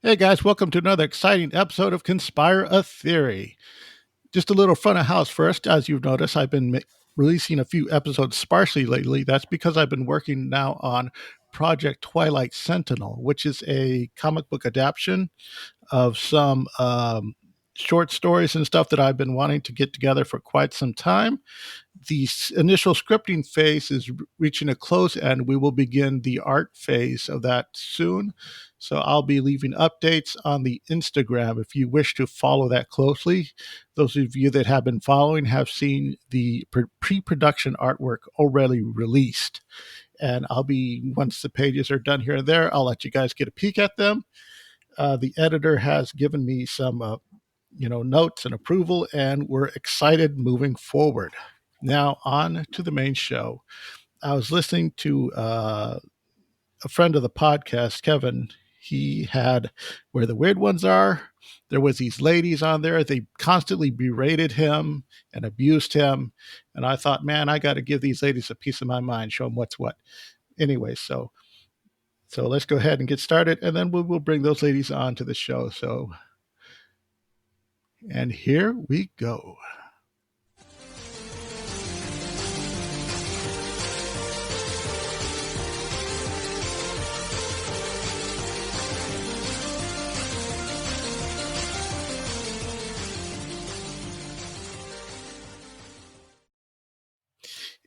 Hey guys, welcome to another exciting episode of Conspire a Theory. Just a little front of house first. As you've noticed, I've been releasing a few episodes sparsely lately. That's because I've been working now on Project Twilight Sentinel, which is a comic book adaptation of some short stories and stuff that I've been wanting to get together for quite some time. The initial scripting phase is reaching a close, and we will begin the art phase of that soon. So I'll be leaving updates on the Instagram if you wish to follow that closely. Those of you that have been following have seen the pre-production artwork already released. And I'll be, once the pages are done here and there, I'll let you guys get a peek at them. The editor has given me some notes and approval, and we're excited moving forward. Now, on to the main show. I was listening to a friend of the podcast, Kevin. He had Where the Weird Ones Are. There was these ladies on there. They constantly berated him and abused him. And I thought, man, I got to give these ladies a piece of my mind, show them what's what. Anyway, so let's go ahead and get started, and then we'll bring those ladies on to the show. And here we go.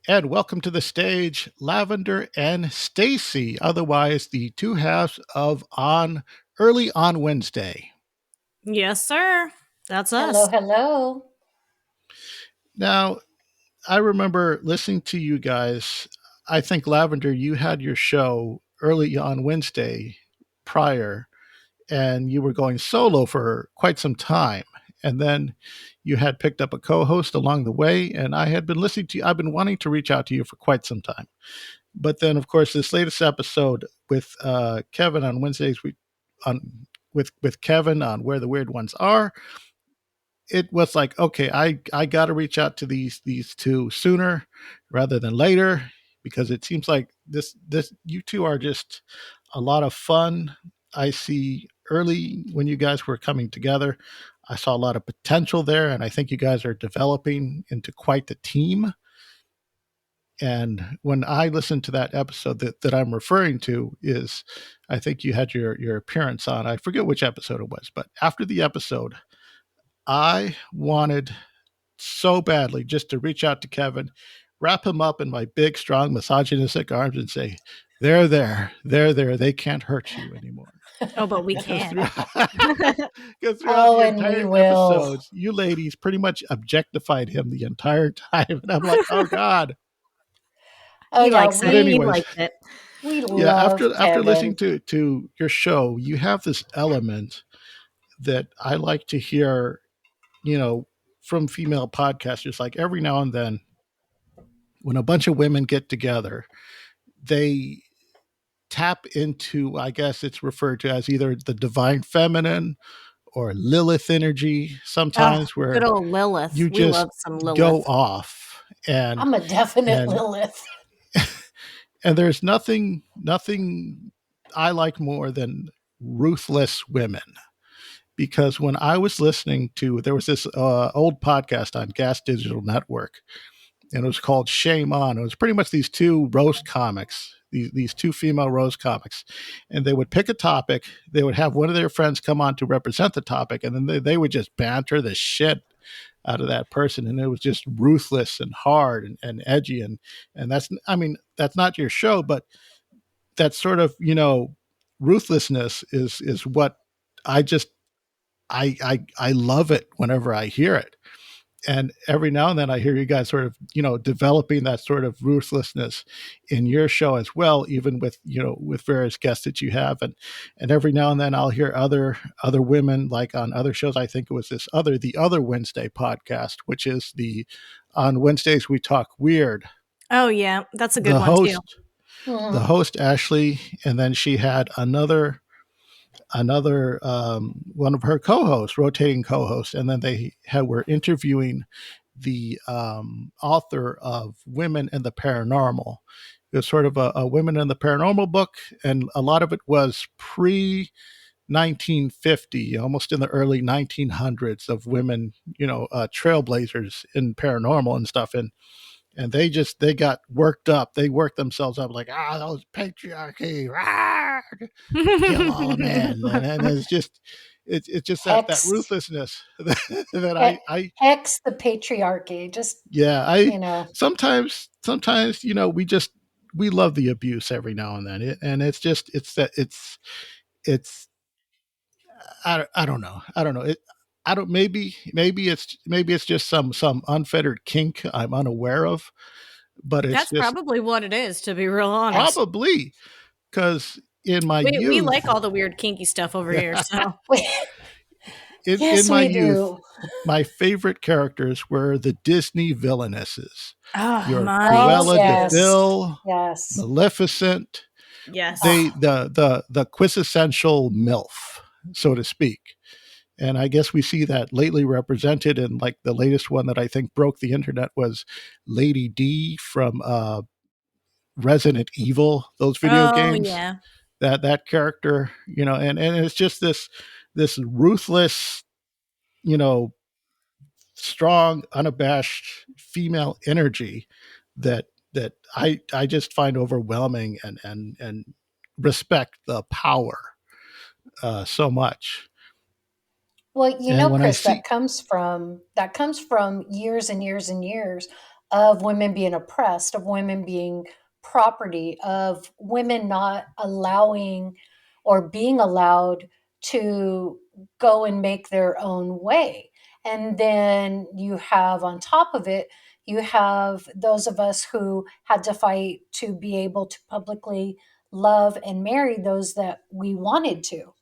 And welcome to the stage, Lavender and Stacy, otherwise the two halves of On Early on Wednesday. Yes, sir. That's us. Hello, hello. Now, I remember listening to you guys. I think, Lavender, you had your show early on Wednesday prior, and you were going solo for quite some time. And then you had picked up a co-host along the way, and I had been listening to you. I've been wanting to reach out to you for quite some time. But then, of course, this latest episode with Kevin on Wednesdays, with Kevin on Where the Weird Ones Are, it was like, okay, I got to reach out to these two sooner rather than later, because it seems like this you two are just a lot of fun. I see early when you guys were coming together, I saw a lot of potential there, and I think you guys are developing into quite the team. And when I listened to that episode that I'm referring to, is I think you had your appearance on, I forget which episode it was, but after the episode, I wanted so badly just to reach out to Kevin, wrap him up in my big, strong, misogynistic arms, and say, "There, they can't hurt you anymore." Oh, but we can. Because throughout the entire episodes, you ladies pretty much objectified him the entire time, and I'm like, "Oh God." He likes it. Anyways, he likes it. We love after listening to your show, you have this element that I like to hear, from female podcasters. Like every now and then, when a bunch of women get together, they tap into, I guess it's referred to as either the divine feminine or Lilith energy sometimes, where good old Lilith. You just love some Lilith. Go off. And I'm a definite Lilith. And there's nothing I like more than ruthless women. Because when I was listening to, there was this old podcast on Gas Digital Network, and it was called Shame On. It was pretty much these two roast comics, these two female roast comics, and they would pick a topic. They would have one of their friends come on to represent the topic, and then they would just banter the shit out of that person, and it was just ruthless and hard and edgy, and that's not your show, but that sort of ruthlessness is what I love it whenever I hear it. And every now and then I hear you guys sort of, developing that sort of ruthlessness in your show as well, even with, with various guests that you have. And every now and then I'll hear other women, like on other shows. I think it was the other Wednesday podcast, which is on Wednesdays We Talk Weird. Oh yeah. That's a good one too. The host, Ashley, and then she had another one of her co-hosts, rotating co-hosts, and then they were interviewing the author of Women in the Paranormal. It was sort of a Women in the Paranormal book, and a lot of it was pre 1950, almost in the early 1900s, of women, trailblazers in paranormal and stuff. And they got worked up. They worked themselves up like, those patriarchy, rah, kill all men. And it's just that Hex, ruthlessness that I hex the patriarchy. Just, yeah, you know. sometimes, we love the abuse every now and then. And it's I don't know. I don't know. I don't maybe it's just some unfettered kink I'm unaware of, but it's That's just probably what it is, to be real honest. probably because in my We youth, like all the weird kinky stuff over here, so. in Yes, my we youth, do. my favorite characters were the Disney villainesses. Oh, Your mine Oh, Cruella de yes. too. Vil, Yes. Maleficent, Yes. they Ah, the quintessential MILF, so to speak. And I guess we see that lately represented in, like, the latest one that I think broke the internet was Lady D from Resident Evil, those video Oh, games. yeah. That character, and it's just this ruthless, you know, strong, unabashed female energy that I just find overwhelming, and respect the power so much. well, And when I Chris, see, that comes from years and years and years of women being oppressed, of women being property, of women not allowing or being allowed to go and make their own way. And then you have on top of it, you have those of us who had to fight to be able to publicly love and marry those that we wanted to.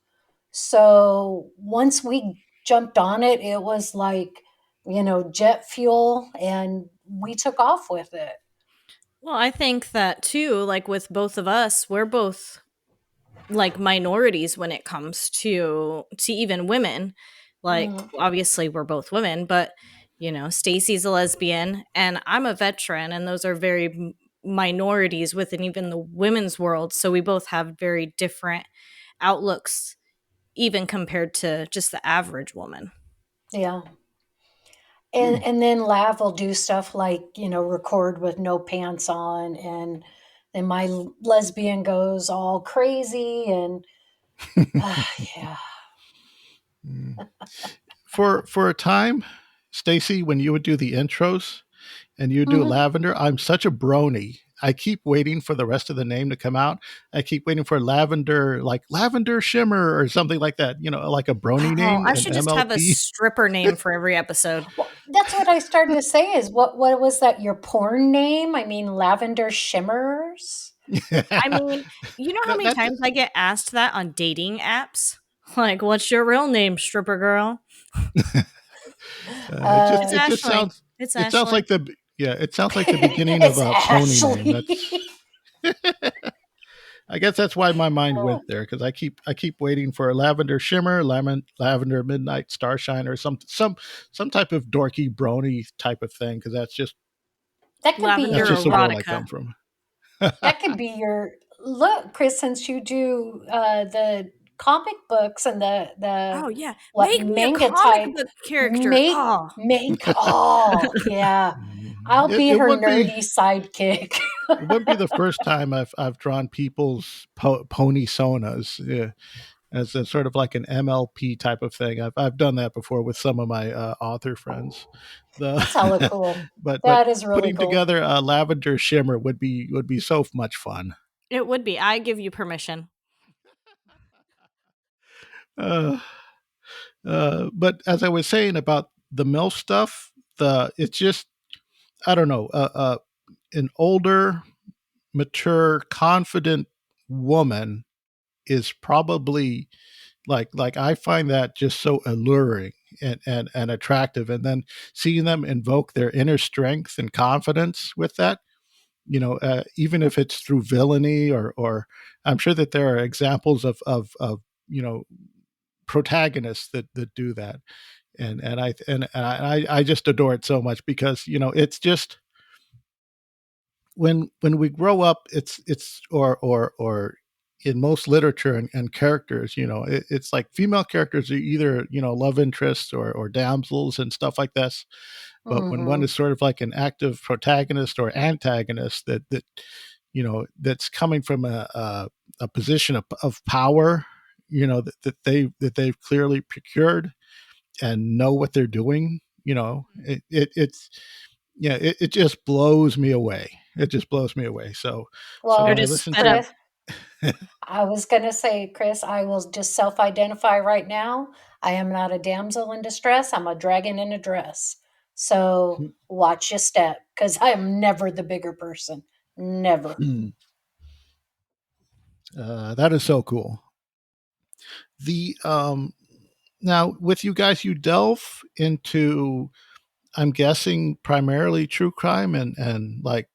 So once we jumped on it, it was like, jet fuel, and we took off with it. Well, I think that too, like with both of us, we're both like minorities when it comes to even women. Like Mhm. obviously we're both women, but Stacy's a lesbian and I'm a veteran, and those are very minorities within even the women's world. So we both have very different outlooks, even compared to just the average woman. Yeah. hmm, And then Lav will do stuff like, record with no pants on, and then my lesbian goes all crazy, and yeah. hmm. For a time, Stacy, when you would do the intros and you do Mhm. Lavender, I'm such a brony. I keep waiting for the rest of the name to come out. I keep waiting for Lavender, like Lavender Shimmer or something like that, like a brony Oh, name, I an should just have a MLP. stripper name for every episode. Well, that's what I started to say is what was that your porn name? I mean, Lavender Shimmers? I mean, you know how many That's times I get asked that on dating apps? Like, what's your real name, stripper girl? It's Uh, it just Ashley. sounds It's it sounds Ashley. like it sounds like the beginning of it's a pony name. Ashley. That's I guess that's why my mind went there, because I keep waiting for a Lavender Shimmer, Lavender Midnight Starshine, or some type of dorky brony type of thing, because that could be that's Lavender just your the world I erotica. come from. that could be your look, Chris, since you do the comic books and the Oh yeah, what make me a manga comic type, book character. make Oh, oh yeah. I'll It be it her would be nerdy sidekick. it wouldn't be the first time I've drawn people's pony sonas. Yeah, as a sort of like an MLP type of thing. I've done that before with some of my author friends. That's hella The cool. but That is really putting cool. together a Lavender Shimmer would be so much fun. it would be. I give you permission. Uh, but as I was saying about the MILF stuff, it's just, I don't know, an older, mature, confident woman is probably like I find that just so alluring and attractive. And then seeing them invoke their inner strength and confidence with that, even if it's through villainy, or I'm sure that there are examples of you know protagonists that do that. And I just adore it so much, because it's just, when we grow up, it's or in most literature and characters, it's like female characters are either, love interests or damsels and stuff like this. But when one Hmm. is sort of like an active protagonist or antagonist that's coming from a position of power, that they've clearly procured and know what they're doing, it's yeah, it just blows me away. It just blows me away. So They're when I Well, just listen fed up. to Chris, I was going to say, Chris, I will just self identify right now. I am not a damsel in distress. I'm a dragon in a dress. So watch your step because I am never the bigger person. Never. that is so cool. The Now with you guys, you delve into, I'm guessing, primarily true crime and like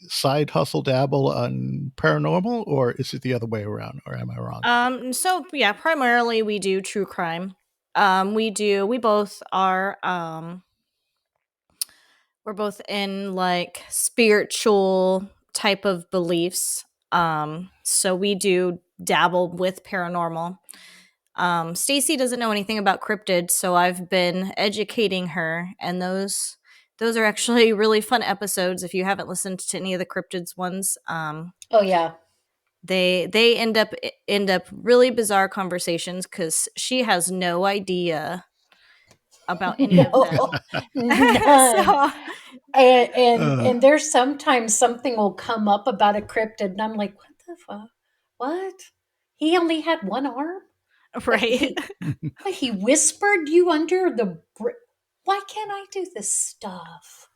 side hustle dabble on paranormal, or is it the other way around, or am I wrong? So yeah, primarily we do true crime. We both are we're both in like spiritual type of beliefs. So we do dabble with paranormal. Stacy doesn't know anything about cryptids, so I've been educating her, and those are actually really fun episodes. If you haven't listened to any of the cryptids ones, Oh, yeah. they end up really bizarre conversations because she has no idea about any of them. No, none. So Uh, And there's sometimes something will come up about a cryptid, and I'm like, what the fuck? What? He only had one arm? But right. he whispered you under the why can't I do this stuff?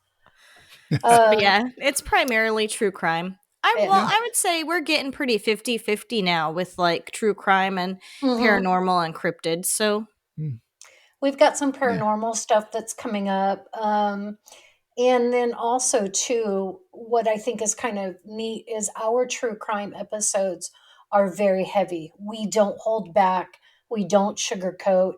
But Uh, yeah, it's primarily true crime. yeah. I would say we're getting pretty 50-50 now with like true crime and Hmm. paranormal and cryptids. So We've got some yeah, paranormal stuff that's coming up. And then also too, what I think is kind of neat is our true crime episodes are very heavy. We don't hold back. We don't sugarcoat.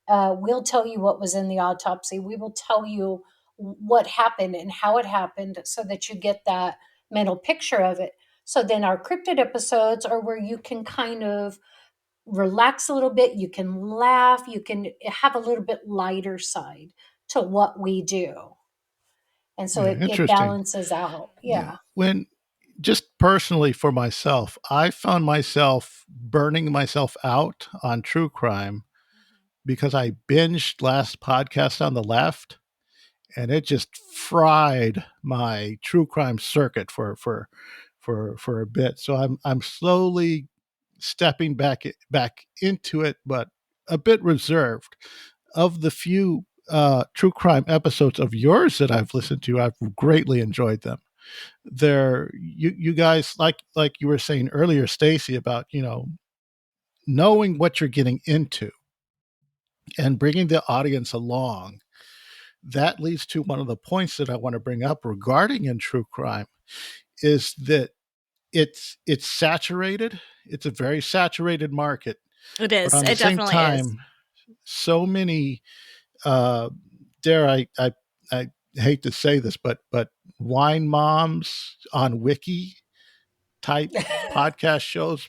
We'll tell you what was in the autopsy. We will tell you what happened and how it happened so that you get that mental picture of it. So then our cryptid episodes are where you can kind of relax a little bit, you can laugh, you can have a little bit lighter side to what we do. And so yeah, it interesting. balances out. Yeah, Yeah. when just personally for myself, I found myself burning myself out on true crime because I binged last podcast on the left, and it just fried my true crime circuit for a bit. So I'm slowly stepping back into it, but a bit reserved. Of the few true crime episodes of yours that I've listened to, I've greatly enjoyed them. You guys, like you were saying earlier, Stacy, about knowing what you're getting into and bringing the audience along. That leads to one of the points that I want to bring up regarding in true crime is that it's saturated. It's a very saturated market, it but is. on the It same definitely is. time, so many uh dare I hate to say this, but wine moms on wiki type podcast shows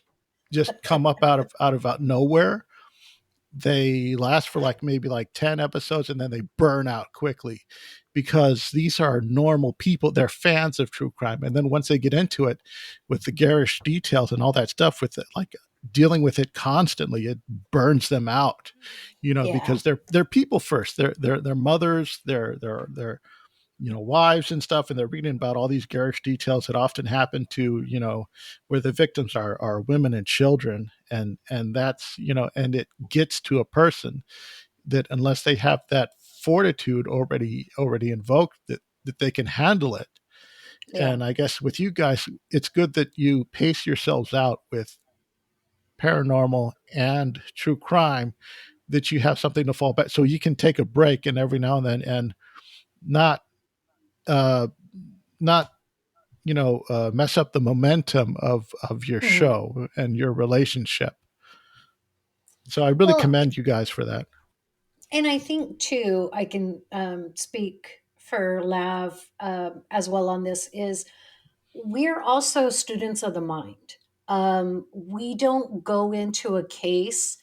just come up out of nowhere. They last for like maybe like 10 episodes and then they burn out quickly because these are normal people. They're fans of true crime. And then once they get into it with the garish details and all that stuff with it, like dealing with it constantly, it burns them out, Yeah. because they're people first. They're mothers, they're wives and stuff, and they're reading about all these garish details that often happen to where the victims are women and children, and that's and it gets to a person that unless they have that fortitude already invoked, that they can handle it. Yeah. And I guess with you guys, it's good that you pace yourselves out with paranormal and true crime, that you have something to fall back so you can take a break and every now and then, and not uh not mess up the momentum of your Mhm. show and your relationship. So I really Well, commend you guys for that. and I think too, I can speak for Lav as well on this, is we're also students of the mind. We don't go into a case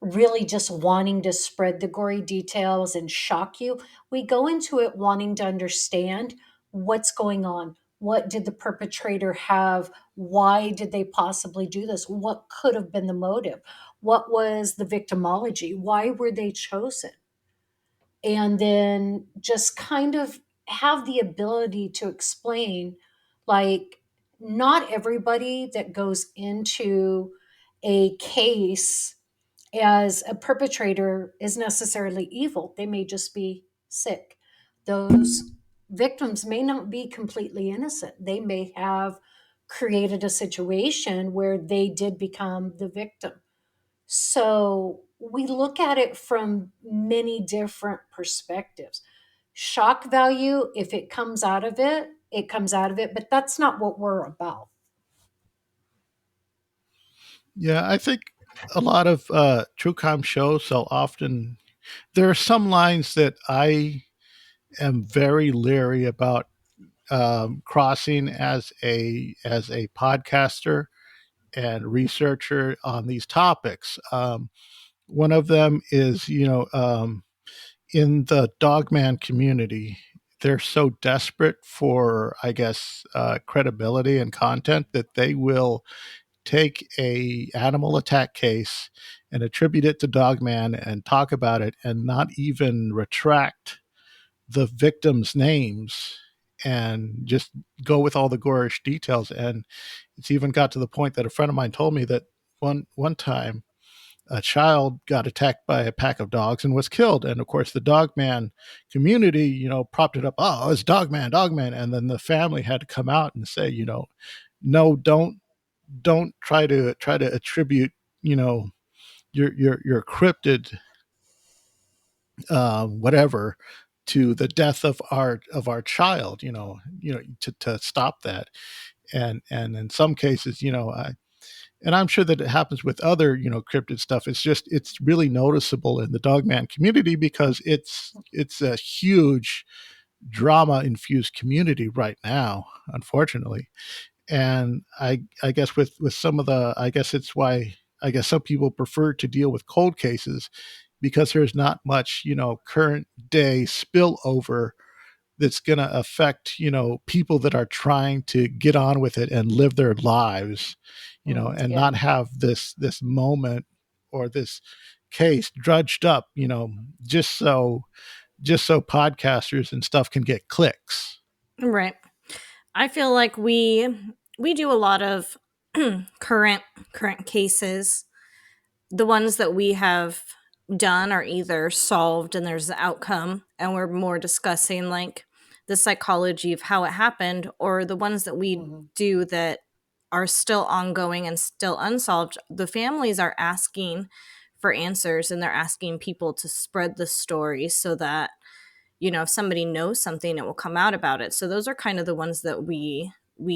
really just wanting to spread the gory details and shock you. We go into it wanting to understand what's going on. What did the perpetrator have? Why did they possibly do this? What could have been the motive? What was the victimology? Why were they chosen? And then just kind of have the ability to explain, like, not everybody that goes into a case as a perpetrator is necessarily evil. They may just be sick. Those victims may not be completely innocent. They may have created a situation where they did become the victim. So we look at it from many different perspectives. Shock value, if it comes out of it, it comes out of it, but that's not what we're about. Yeah, I think a lot of true crime shows so often there are some lines that I am very leery about crossing as a podcaster and researcher on these topics. One of them is, in the dogman community, they're so desperate for, I guess, credibility and content that they will take a animal attack case and attribute it to dogman and talk about it and not even retract the victims' names and just go with all the gorish details. And it's even got to the point that a friend of mine told me that one time a child got attacked by a pack of dogs and was killed. And of course, the dogman community, propped it up. Oh, it's dogman, dogman. And then the family had to come out and say, no, don't try to attribute, your cryptid whatever to the death of our child, to stop that. And in some cases, and I'm sure that it happens with other, cryptid stuff. It's really noticeable in the dogman community because it's a huge drama infused community right now, unfortunately. And I guess with some of the, I guess it's why I guess some people prefer to deal with cold cases because there's not much, current day spillover that's going to affect, people that are trying to get on with it and live their lives, and Yeah. not have this moment or this case drudged up, just so podcasters and stuff can get clicks. Right. I feel like we do a lot of current cases. The ones that we have done are either solved and there's an outcome and we're more discussing like the psychology of how it happened, or the ones that we Mhm. do that are still ongoing and still unsolved. The families are asking for answers and they're asking people to spread the story so that, if somebody knows something, it will come out about it. So those are kind of the ones that we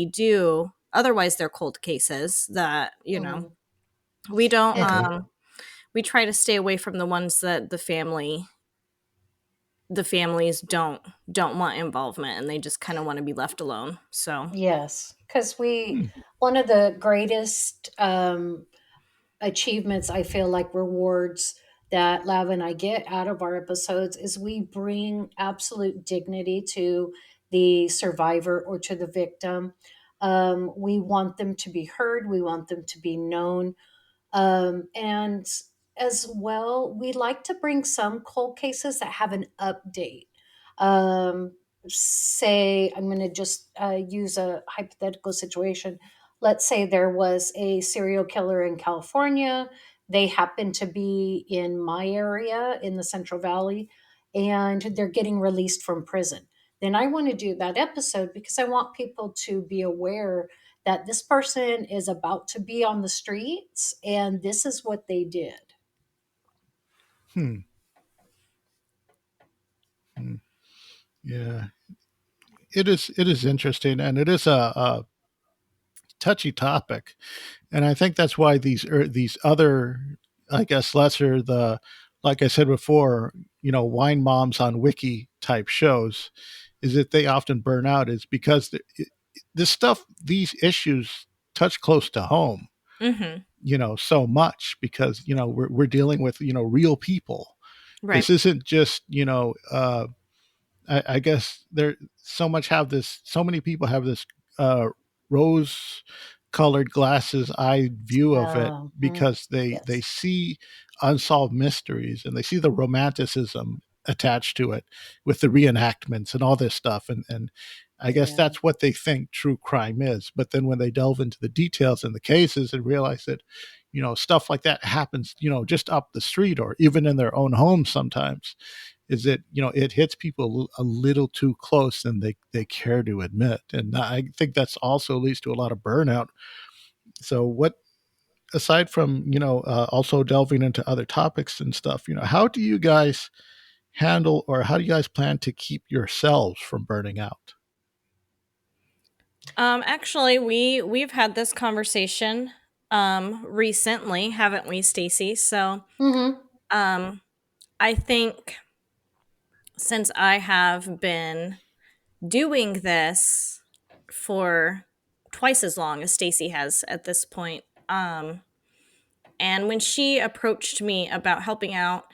do. Otherwise they're cold cases that, Mhm. we don't And Okay. we try to stay away from the ones that the families don't want involvement and they just kind of want to be left alone. So yes, because Hmm. one of the greatest achievements, I feel like rewards that Lav and I get out of our episodes is we bring absolute dignity to the survivor or to the victim. We want them to be heard. We want them to be known. And as well, we like to bring some cold cases that have an update. Um, say, I'm going to just use a hypothetical situation. Let's say there was a serial killer in California. They happen to be in my area in the Central Valley, and they're getting released from prison. Then I want to do that episode because I want people to be aware that this person is about to be on the streets and this is what they did. Hmm. Hmm. Yeah, it is interesting, and it is a touchy topic. And I think that's why these other, I guess, lesser the, like I said before, wine moms on wiki type shows, is that they often burn out is because this stuff, these issues, touch close to home, Mhm. so much because, we're dealing with, real people. Right. This isn't just, I guess there so many people have this rose colored glasses eye view of it because they Yes. see unsolved mysteries and they see the romanticism attached to it with the reenactments and all this stuff, and I guess Yeah. that's what they think true crime is. But then when they delve into the details and the cases and realize that, stuff like that happens, just up the street or even in their own homes sometimes, is that, it hits people a little too close than they care to admit, and I think that's also leads to a lot of burnout. So what, aside from, also delving into other topics and stuff, how do you guys handle, or how do you guys plan to keep yourselves from burning out? Actually, we've had this conversation recently, haven't we, Stacy? So, Mm-hmm. um I think since I have been doing this for twice as long as Stacy has at this point, and when she approached me about helping out,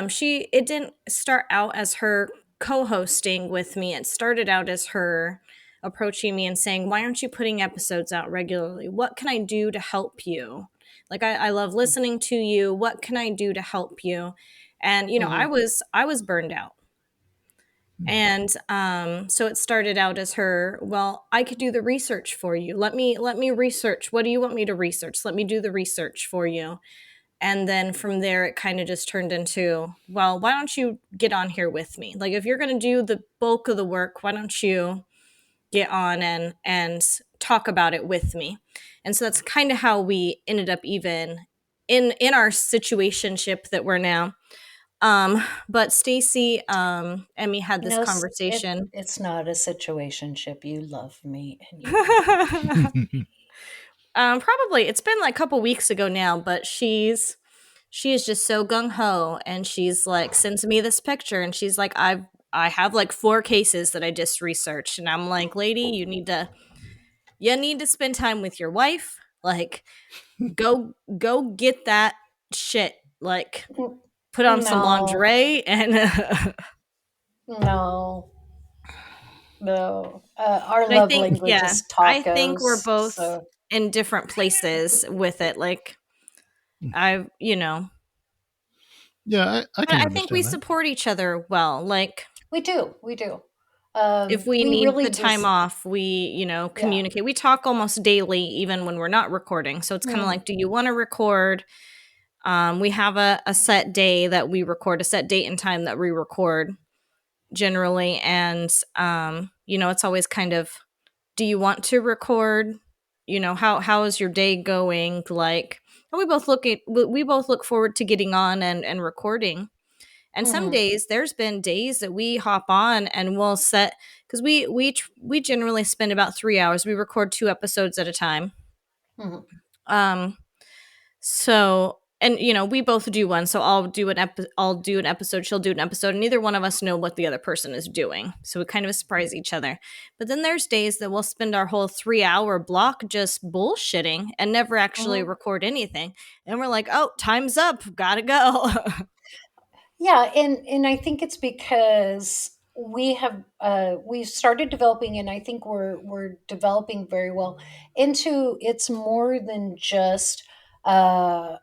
she it didn't start out as her co-hosting with me. It started out as her approaching me and saying, "Why aren't you putting episodes out regularly? What can I do to help you? Like I love listening to you. What can I do to help you?" And Mm-hmm. I was burned out. And so it started out as her, well, I could do the research for you. Let me research. What do you want me to research? Let me do the research for you. And then from there, it kind of just turned into, well, why don't you get on here with me? Like, if you're going to do the bulk of the work, why don't you get on and talk about it with me? And so that's kind of how we ended up even in our situationship that we're now. But Stacy, and me had this conversation. It's not a situationship. You love me and you need me. Probably it's been like a couple weeks ago now, but she is just so gung ho, and she's like sends me this picture, and she's like, I have like 4 cases that I just researched, and I'm like, lady, you need to spend time with your wife. Like, go get that shit. Like, put on some No, lingerie and no, no. Our but I love think, language yeah, is I think we're tacos. both So, in different places with it. Like, I've, Yeah, I but can I think we understand that. support each other well. Like, we do. We do. if we We need really the time just, off, we, yeah. communicate. We talk almost daily, even when we're not recording. So it's kind of Mm, like, do you want to record? We have a set day that we record, a set date and time that we record generally. And, it's always kind of, do you want to record? How is your day going? Like, and we both look forward to getting on and recording. And some mm, days, there's been days that we hop on and we'll set, because we generally spend about 3 hours. We record 2 episodes at a time. mm. Um, so, and we both do one. So I'll do an episode. She'll do an episode, and neither one of us know what the other person is doing. So we kind of surprise each other. But then there's days that we'll spend our whole 3 hour block just bullshitting and never actually Mhm. record anything. And we're like, oh, time's up, gotta go. Yeah, and I think it's because we've started developing, and I think we're developing very well into it's more than just a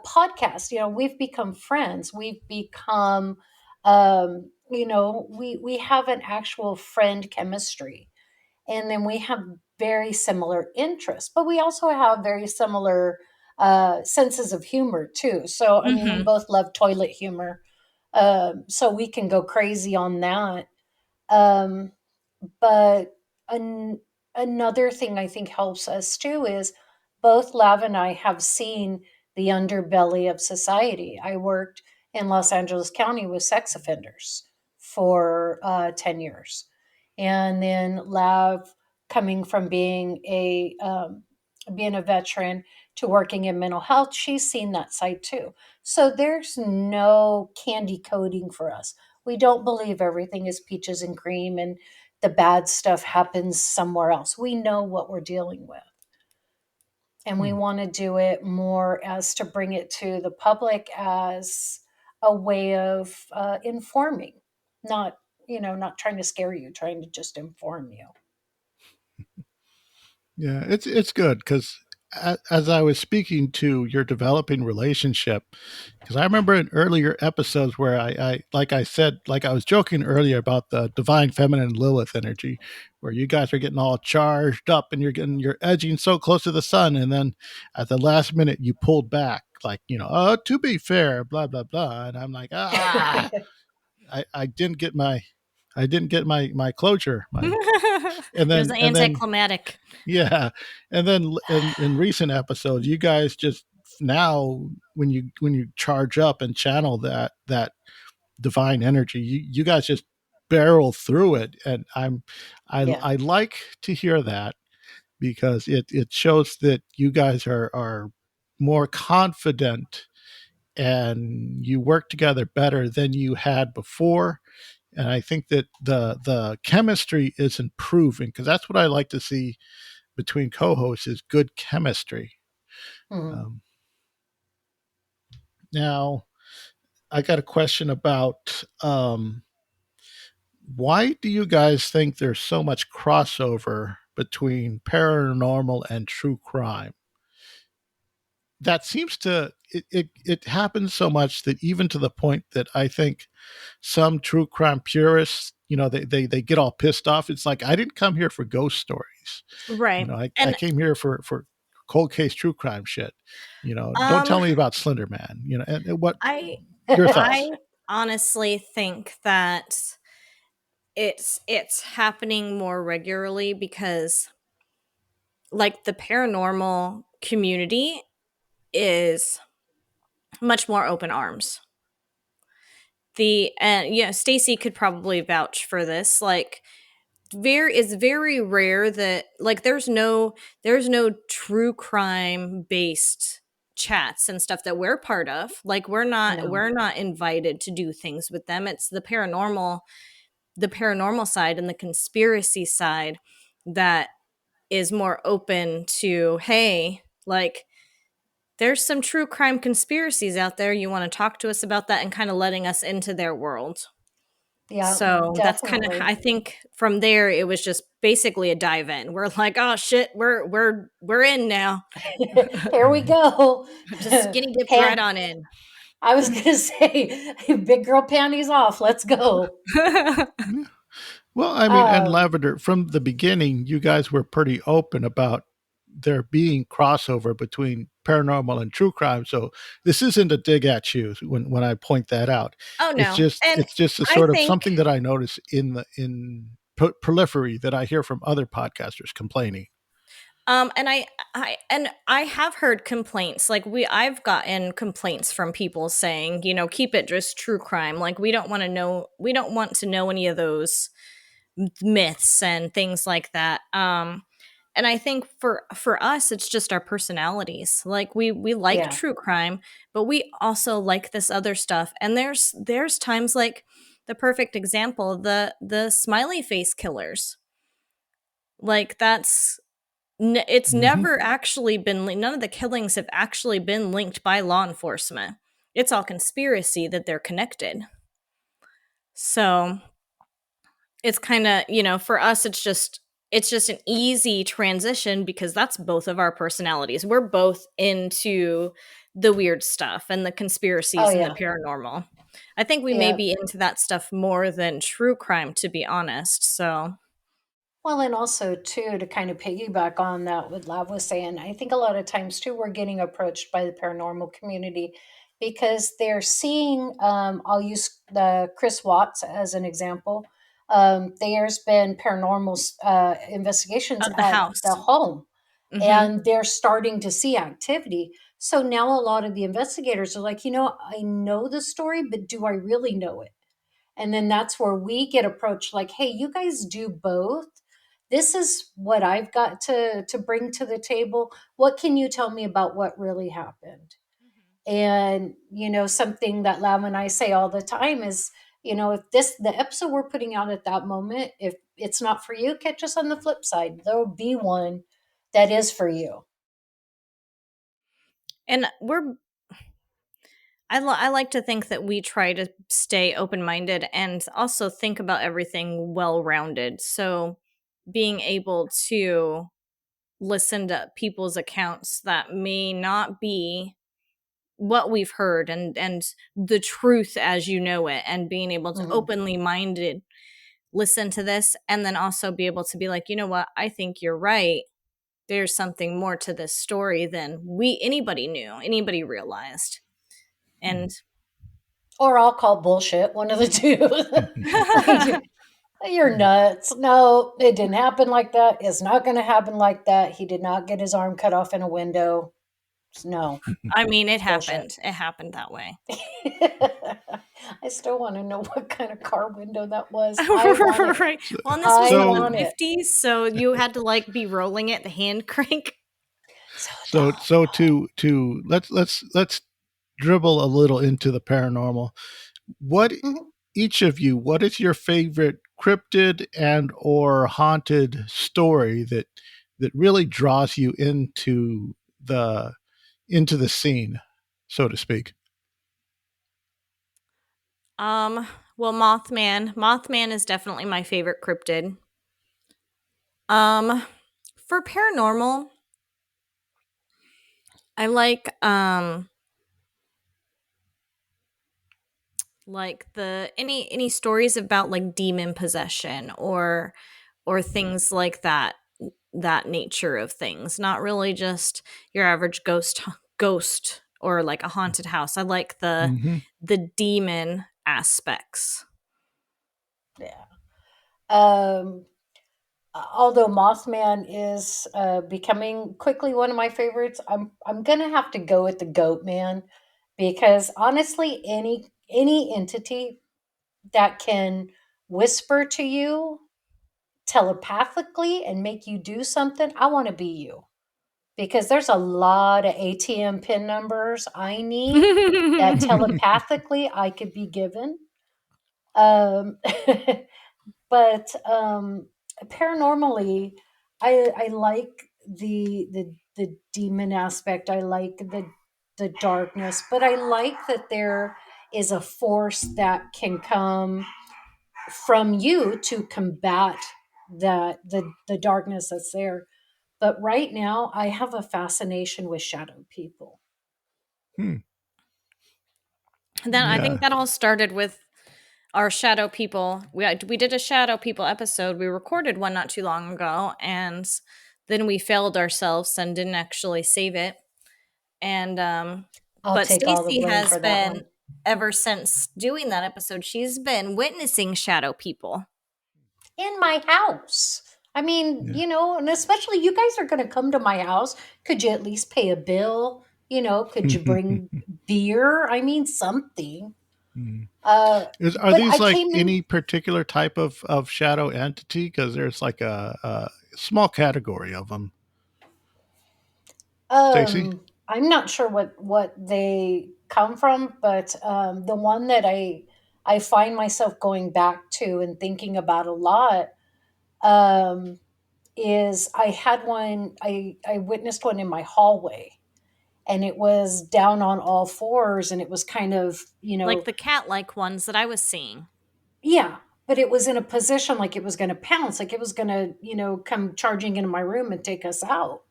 podcast. We've become friends. We've become we have an actual friend chemistry, and then we have very similar interests, but we also have very similar senses of humor too. So I mean, we hmm both love toilet humor, so we can go crazy on that. But an, another thing I think helps us too is both Lav and I have seen the underbelly of society. I worked in Los Angeles County with sex offenders for 10 years. And then Lav, coming from being a veteran to working in mental health, she's seen that side too. So there's no candy coating for us. We don't believe everything is peaches and cream and the bad stuff happens somewhere else. We know what we're dealing with. And we Hmm. want to do it more as to bring it to the public as a way of informing, not, not trying to scare you, trying to just inform you. Yeah, it's good because as I was speaking to your developing relationship, because I remember in earlier episodes where like I said, like I was joking earlier about the divine feminine Lilith energy, where you guys are getting all charged up and you're edging so close to the sun, and then at the last minute you pulled back, like oh, to be fair, blah blah blah, and I'm like I didn't get my closure, my and It was then anticlimactic. yeah, and then in recent episodes, you guys just now when you charge up and channel that divine energy, you guys just barrel through it, and Yeah. I like to hear that because it shows that you guys are more confident and you work together better than you had before. And I think that the chemistry is improving because that's what I like to see between co-hosts is good chemistry. Mhm. Um, Now, I got a question about why do you guys think there's so much crossover between paranormal and true crime? That seems to it happens so much that even to the point that I think some true crime purists, they get all pissed off. It's like I didn't come here for ghost stories. Right. I And came here for cold case true crime shit. Don't um tell me about Slender Man. And what I your I thoughts? honestly think that it's happening more regularly because like the paranormal community is much more open arms. The and yeah, Stacy could probably vouch for this. Like it's very rare that like there's no true crime based chats and stuff that we're part of. Like we're not No. we're not invited to do things with them. It's the paranormal side and the conspiracy side that is more open to, hey, like there's some true crime conspiracies out there. You want to talk to us about that and kind of letting us into their world. Yeah, So that's kind of, definitely. I think from there it was just basically a dive in. We're like, oh shit, we're in now. Here we go. Just skinny dipped right Pan- on in. I was going to say, big girl panties off. Let's go. Yeah. Well, I mean, and Um, Lavender, from the beginning, you guys were pretty open about there being crossover between paranormal and true crime. So this isn't a dig at you when I point that out. Oh It's no. just And it's just a I sort of think something that I notice in prolifery that I hear from other podcasters complaining. and I have heard complaints. Like I've gotten complaints from people saying, keep it just true crime. Like we don't want to know any of those myths and things like that. And I think for us it's just our personalities. Like we like yeah. true crime, but we also like this other stuff. And there's times like the perfect example, the smiley face killers. Like it's Hmm. never actually been none of the killings have actually been linked by law enforcement. It's all conspiracy that they're connected. So it's kind of, for us it's just an easy transition because that's both of our personalities. We're both into the weird stuff and the Oh, conspiracies and the yeah. paranormal. I think we may Yeah. be into that stuff more than true crime, to be honest. So Well, and also too, to kind of piggyback on that, what Lav was saying, I think a lot of times too, we're getting approached by the paranormal community because they're seeing. I'll use the Chris Watts as an example. There's been paranormal investigations of the at the house. home, Hmm. and they're starting to see activity. So now a lot of the investigators are like, I know the story, but do I really know it? And then that's where we get approached like, hey, you guys do both. This is what I've got to bring to the table. What can you tell me about what really happened? And something that Lam and I say all the time is, if this the episode we're putting out at that moment, if it's not for you, catch us on the flip side. There'll be one that is for you. And I like to think that we try to stay open minded and also think about everything well rounded. So being able to listen to people's accounts that may not be what we've heard and the truth as you know it, and being able to Mhm. openly minded listen to this, and then also be able to be like, you know what, I think you're right. There's something more to this story than anybody knew, anybody realized. And Or I'll call bullshit, one of the two. Like, you're nuts. No, it didn't happen like that. It's not going to happen like that. He did not get his arm cut off in a window. No, I mean, it it's bullshit. happened. It happened that way. I still want to know what kind of car window that was. I want it. Right. So, Well, and this was I in the want so, it. 50s, so you had to like be rolling it, the hand crank. So dumb. so to let's dribble a little into the paranormal. What Mhm. each of you, what is your favorite cryptid and or haunted story that really draws you the into the scene, so to speak? Well, Mothman is definitely my favorite cryptid. Um, for paranormal, I like the any stories about like demon possession or things like that nature of things, not really just your average ghost or like a haunted house. I like Mm-hmm. the demon aspects. Yeah. Um, although Mothman is becoming quickly one of my favorites, I'm gonna have to go with the Goat Man, because honestly, any entity that can whisper to you telepathically and make you do something, I want to be you, because there's a lot of ATM pin numbers I need that telepathically I could be given. Um, but paranormally, I like the demon aspect. I like the darkness, but I like that there is a force that can come from you to combat the darkness that's there. But right now, I have a fascination with shadow people. Hmm. And then I think Yeah. that all started with our shadow people. We did a shadow people episode. We recorded one not too long ago, and then we failed ourselves and didn't actually save it. And I'll but take all the Stacy blame has for that been, one. ever since doing that episode, she's been witnessing shadow people. In my house. I mean, Yeah. and especially you guys are going to come to my house. Could you at least pay a bill? Could you bring beer? I mean, something. Hmm. Uh, Are but these I like came in. any particular type of shadow entity? Because there's like a small category of them. Stacy? I'm not sure what they come from, but the one that I find myself going back to and thinking about a lot, um, is I had one. I witnessed one in my hallway, and it was down on all fours, and it was kind of, Like the cat-like ones that I was seeing. yeah, but it was in a position like it was going to pounce, like it was going to, come charging into my room and take us out.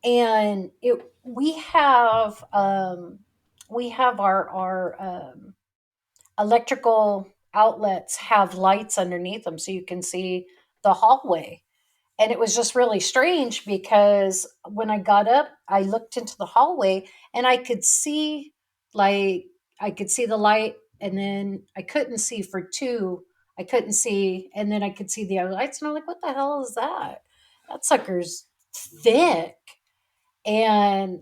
And it we have our electrical outlets have lights underneath them so you can see the hallway. And it was just really strange because when I got up, I looked into the hallway and like I could see the light, and then I couldn't see for two. I couldn't see, and then I could see the other lights, and I'm like, what the hell is that? That sucker's thick. And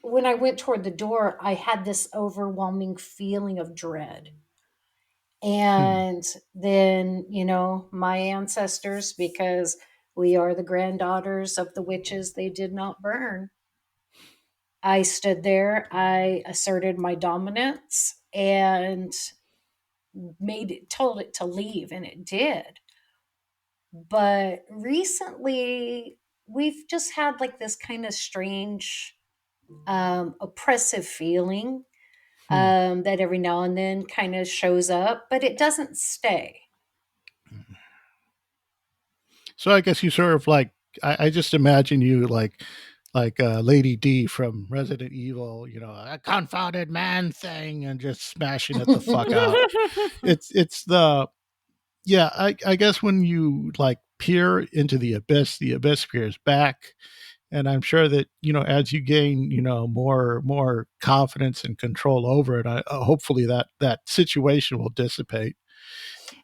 when I went toward the door, I had this overwhelming feeling of dread. Hmm. And then, my ancestors, because we are the granddaughters of the witches they did not burn. I stood there, I asserted my dominance and told it to leave, and it did. But recently, we've just had like this kind of strange. oppressive feeling Hmm. that every now and then kind of shows up, but it doesn't stay. So I guess you sort of like I just imagine you like Lady D from Resident Evil, a confounded man thing, and just smashing it the fuck out. It's the yeah. I guess when you like peer into the abyss peers back, and I'm sure that as you gain more confidence and control over it, hopefully that situation will dissipate.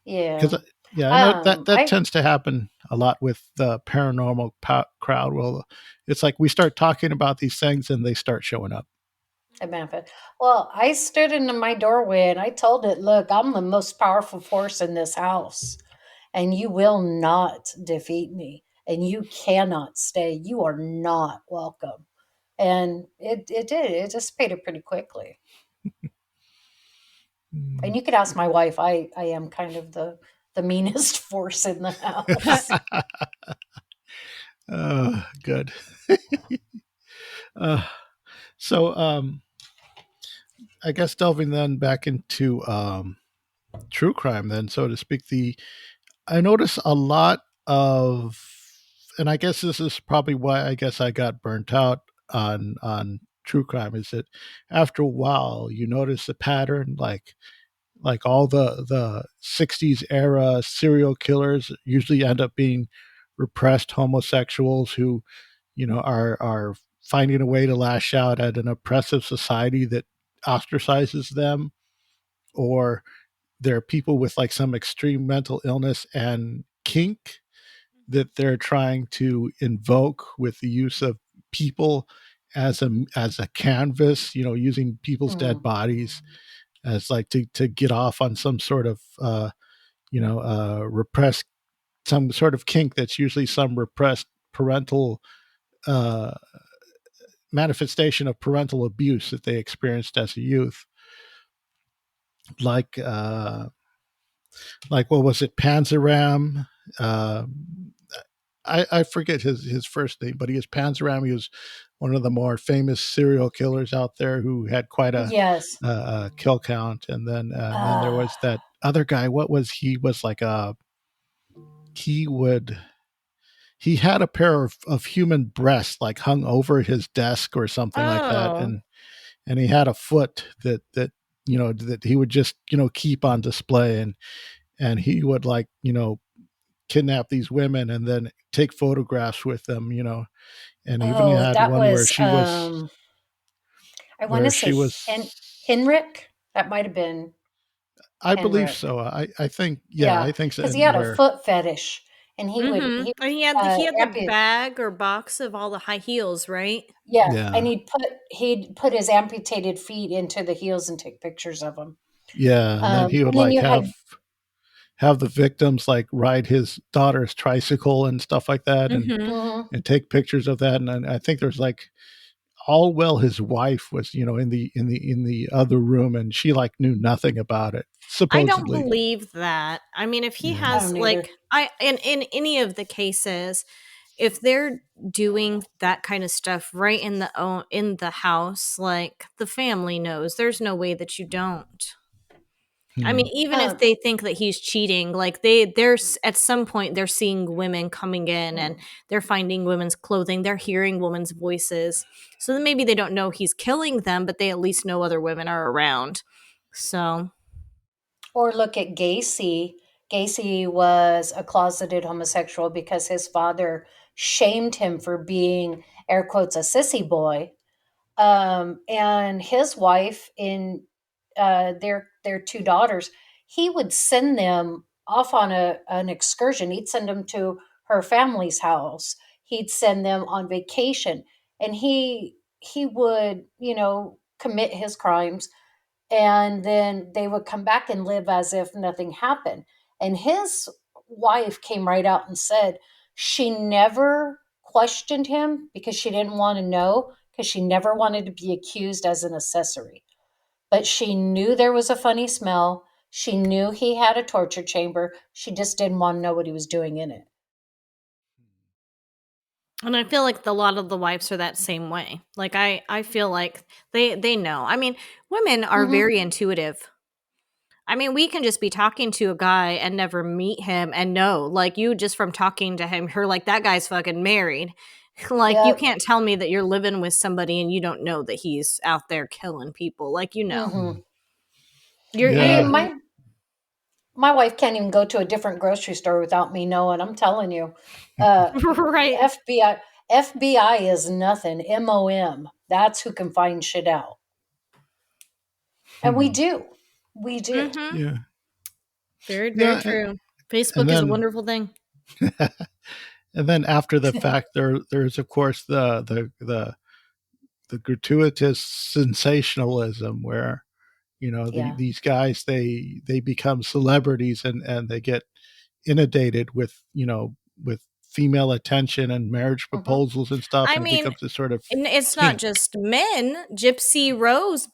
Yeah. Because yeah, I know that I tends to happen a lot with the paranormal crowd. Well, it's like we start talking about these things and they start showing up. Amanda. Well, I stood in my doorway and I told it, look, I'm the most powerful force in this house, and you will not defeat me, and you cannot stay. You are not welcome. And it did. It dissipated pretty quickly. And Mm. you could ask my wife. I am kind of the meanest force in the house. Good. uh, so I guess delving then back into true crime, then so to speak. The I notice a lot of, and I guess this is probably why I guess I got burnt out on true crime, is that after a while you notice a pattern, like all the 60s era serial killers usually end up being repressed homosexuals who are finding a way to lash out at an oppressive society that ostracizes them, or there are people with like some extreme mental illness and kink that they're trying to invoke with the use of people as a canvas, using people's dead Mhm. bodies as like to get off on some sort of repressed, some sort of kink that's usually some repressed parental uh, manifestation of parental abuse that they experienced as a youth, like what was it, Panzeram? Uh, I forget his first name, but he is Panzeram. He was one of the more famous serial killers out there who had quite Yes. a kill count. And then there was that other guy. What was he? Was like a he would he had a pair of human breasts like hung over his desk or something like that, Oh. and he had a foot that he would just keep on display, and he would like kidnap these women and then take photographs with them, and even Oh, had that one was I want where to say she was Henrik. That might have been I believe Henrik. so. I think, yeah, Yeah, I think so. because he And had a where foot fetish, and Mhm. he And he had the ampu bag or box of all the high heels, right? yeah, and Yeah, he'd put his amputated feet into the heels and take pictures of them. yeah, and then he would And then like you had have the victims like ride his daughter's tricycle and stuff like that, Mhm. mhm. and take pictures of that. And I think there's like all well his wife was in the other room, and she like knew nothing about it I don't supposedly. believe that. I mean, if he Yeah. I has don't either. like in any of the cases, if they're doing that kind of stuff right in the house, like the family knows, there's no way that you don't. I Hmm. mean, even if Um, they think that he's cheating, like at some point they're seeing women coming in and mm. they're finding women's clothing, they're hearing women's voices. So then maybe they don't know he's killing them, but they at least know other women are around. So, Or look at Gacy. Gacy was a closeted homosexual because his father shamed him for being, air quotes, a sissy boy. And his wife in their two daughters, he would send them off on an excursion. He'd send them to her family's house. He'd send them on vacation, and he would commit his crimes, and then they would come back and live as if nothing happened. And his wife came right out and said she never questioned him because she didn't want to know, because she never wanted to be accused as an accessory. But she knew there was a funny smell. She knew he had a torture chamber. She just didn't want to know what he was doing in it. And I feel like a lot of the wives are that same way. Like I feel like they know. I mean, women are Mhm. very intuitive. I mean, we can just be talking to a guy and never meet him and know, like you just from talking to him, you're like that guy's fucking married. Like you Yep. can't tell me that you're living with somebody and you don't know that he's out there killing people. Like Mhm. I you're Yeah. mean, my wife can't even go to a different grocery store without me knowing. I'm telling you, uh, right. FBI is nothing. MOM. That's who can find shit out, and we Hmm. do. We do. Mhm. Yeah. Very very Yeah. true. And Facebook is a then wonderful thing. and then after the fact, there's of course the gratuitous sensationalism where Yeah. these guys they become celebrities and they get inundated with with female attention and marriage Hmm. proposals and stuff, I and it mean, becomes this sort of and it's not kink. just men. Gypsy Rose,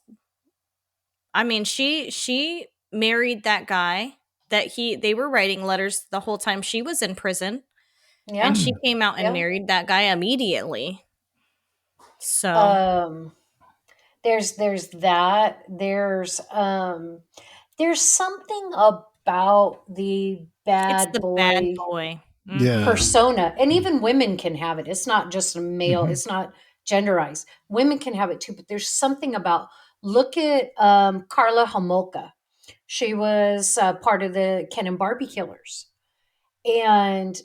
I mean, she married that guy that they were writing letters the whole time she was in prison, and Yeah. she Mm, came out and Yeah. married that guy immediately. So, Um, there's that. There's something about the it's bad the bad boy boy. yeah. Mhm. persona, and even women can have it. It's not just a male. Hmm. It's not genderized. Women can have it too. But there's something about. Look at Carla Homolka. She was part of the Ken and Barbie killers, and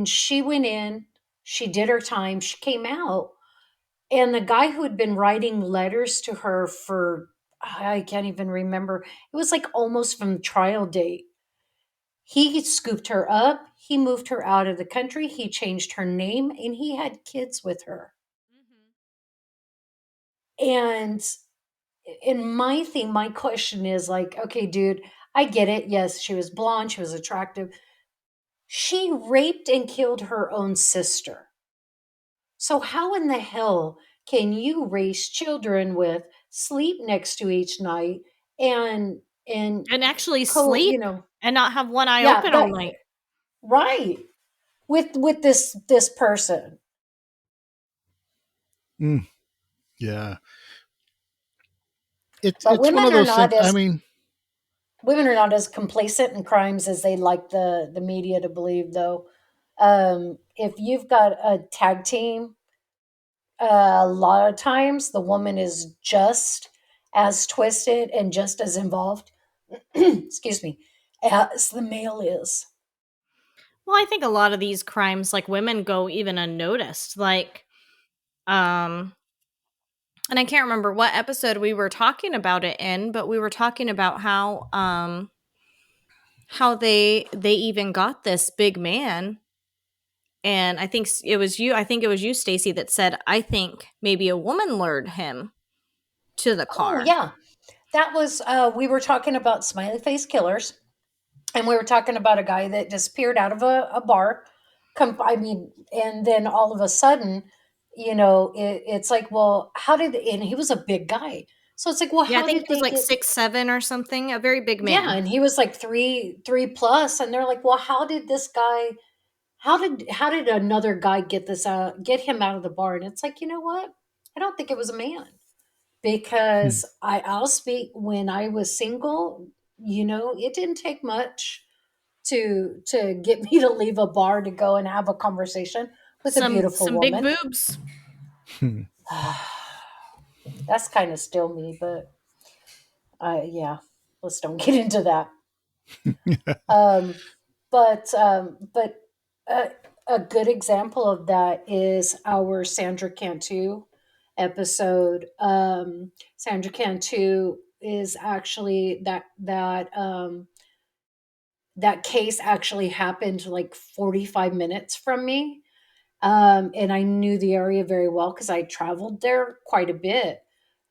she went in, she did her time, she came out, and the guy who had been writing letters to her for, I can't even remember, it was like almost from trial date. He scooped her up, he moved her out of the country, he changed her name, and he had kids with her. And in my thing, my question is like, okay, dude, I get it. Yes, she was blonde, she was attractive. She raped and killed her own sister. So how in the hell can you raise children with, sleep next to each night, and And actually co sleep and not have one eye yeah, open all that night. right, with this person. Mm, yeah. it's But it's one of those things. I mean, women are not as complacent in crimes as they like the media to believe, though. If you've got a tag team, a lot of times the woman is just as twisted and just as involved, excuse me, as the male is. Well, I think a lot of these crimes, like women go even unnoticed. Like, um, and I can't remember what episode we were talking about it in, but we were talking about how they even got this big man. And I think it was you, Stacy, that said, I think maybe a woman lured him to the Oh car. yeah, that was we were talking about smiley face killers, and we were talking about a guy that disappeared out of a bar. I mean, and then all of a sudden, it's like, well, how did? And he was a big guy, so it's like, well, Yeah, I how think did he was they like get? 6'7" or something, a very big Yeah, man. and he was like three plus, and they're like, well, how did this guy? How did another guy get him out of the bar? And it's like, you know what? I don't think it was a man, hmm, because I'll speak when I was single. It didn't take much to get me to leave a bar to go and have a conversation with a beautiful Some big woman. boobs. hmm. That's kind of still me, but yeah, let's don't get into that. Um, but uh, a good example of that is our Sandra Cantu episode. Sandra Cantu is actually that case actually happened like 45 minutes from me. And I knew the area very well because I traveled there quite a bit.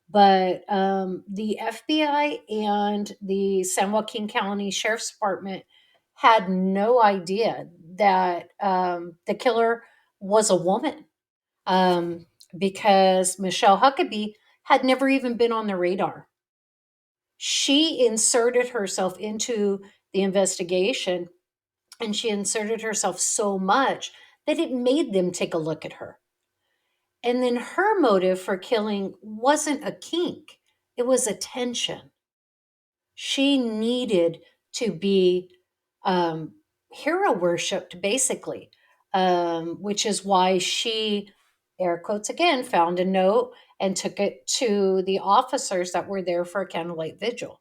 But the FBI and the San Joaquin County Sheriff's Department had no idea that the killer was a woman, because Michelle Huckabee had never even been on the radar. She inserted herself into the investigation, and she inserted herself so much that it made them take a look at her. And then her motive for killing wasn't a kink, it was attention. She needed to be um, hero worshipped, basically, which is why she, air quotes again, found a note and took it to the officers that were there for a candlelight vigil.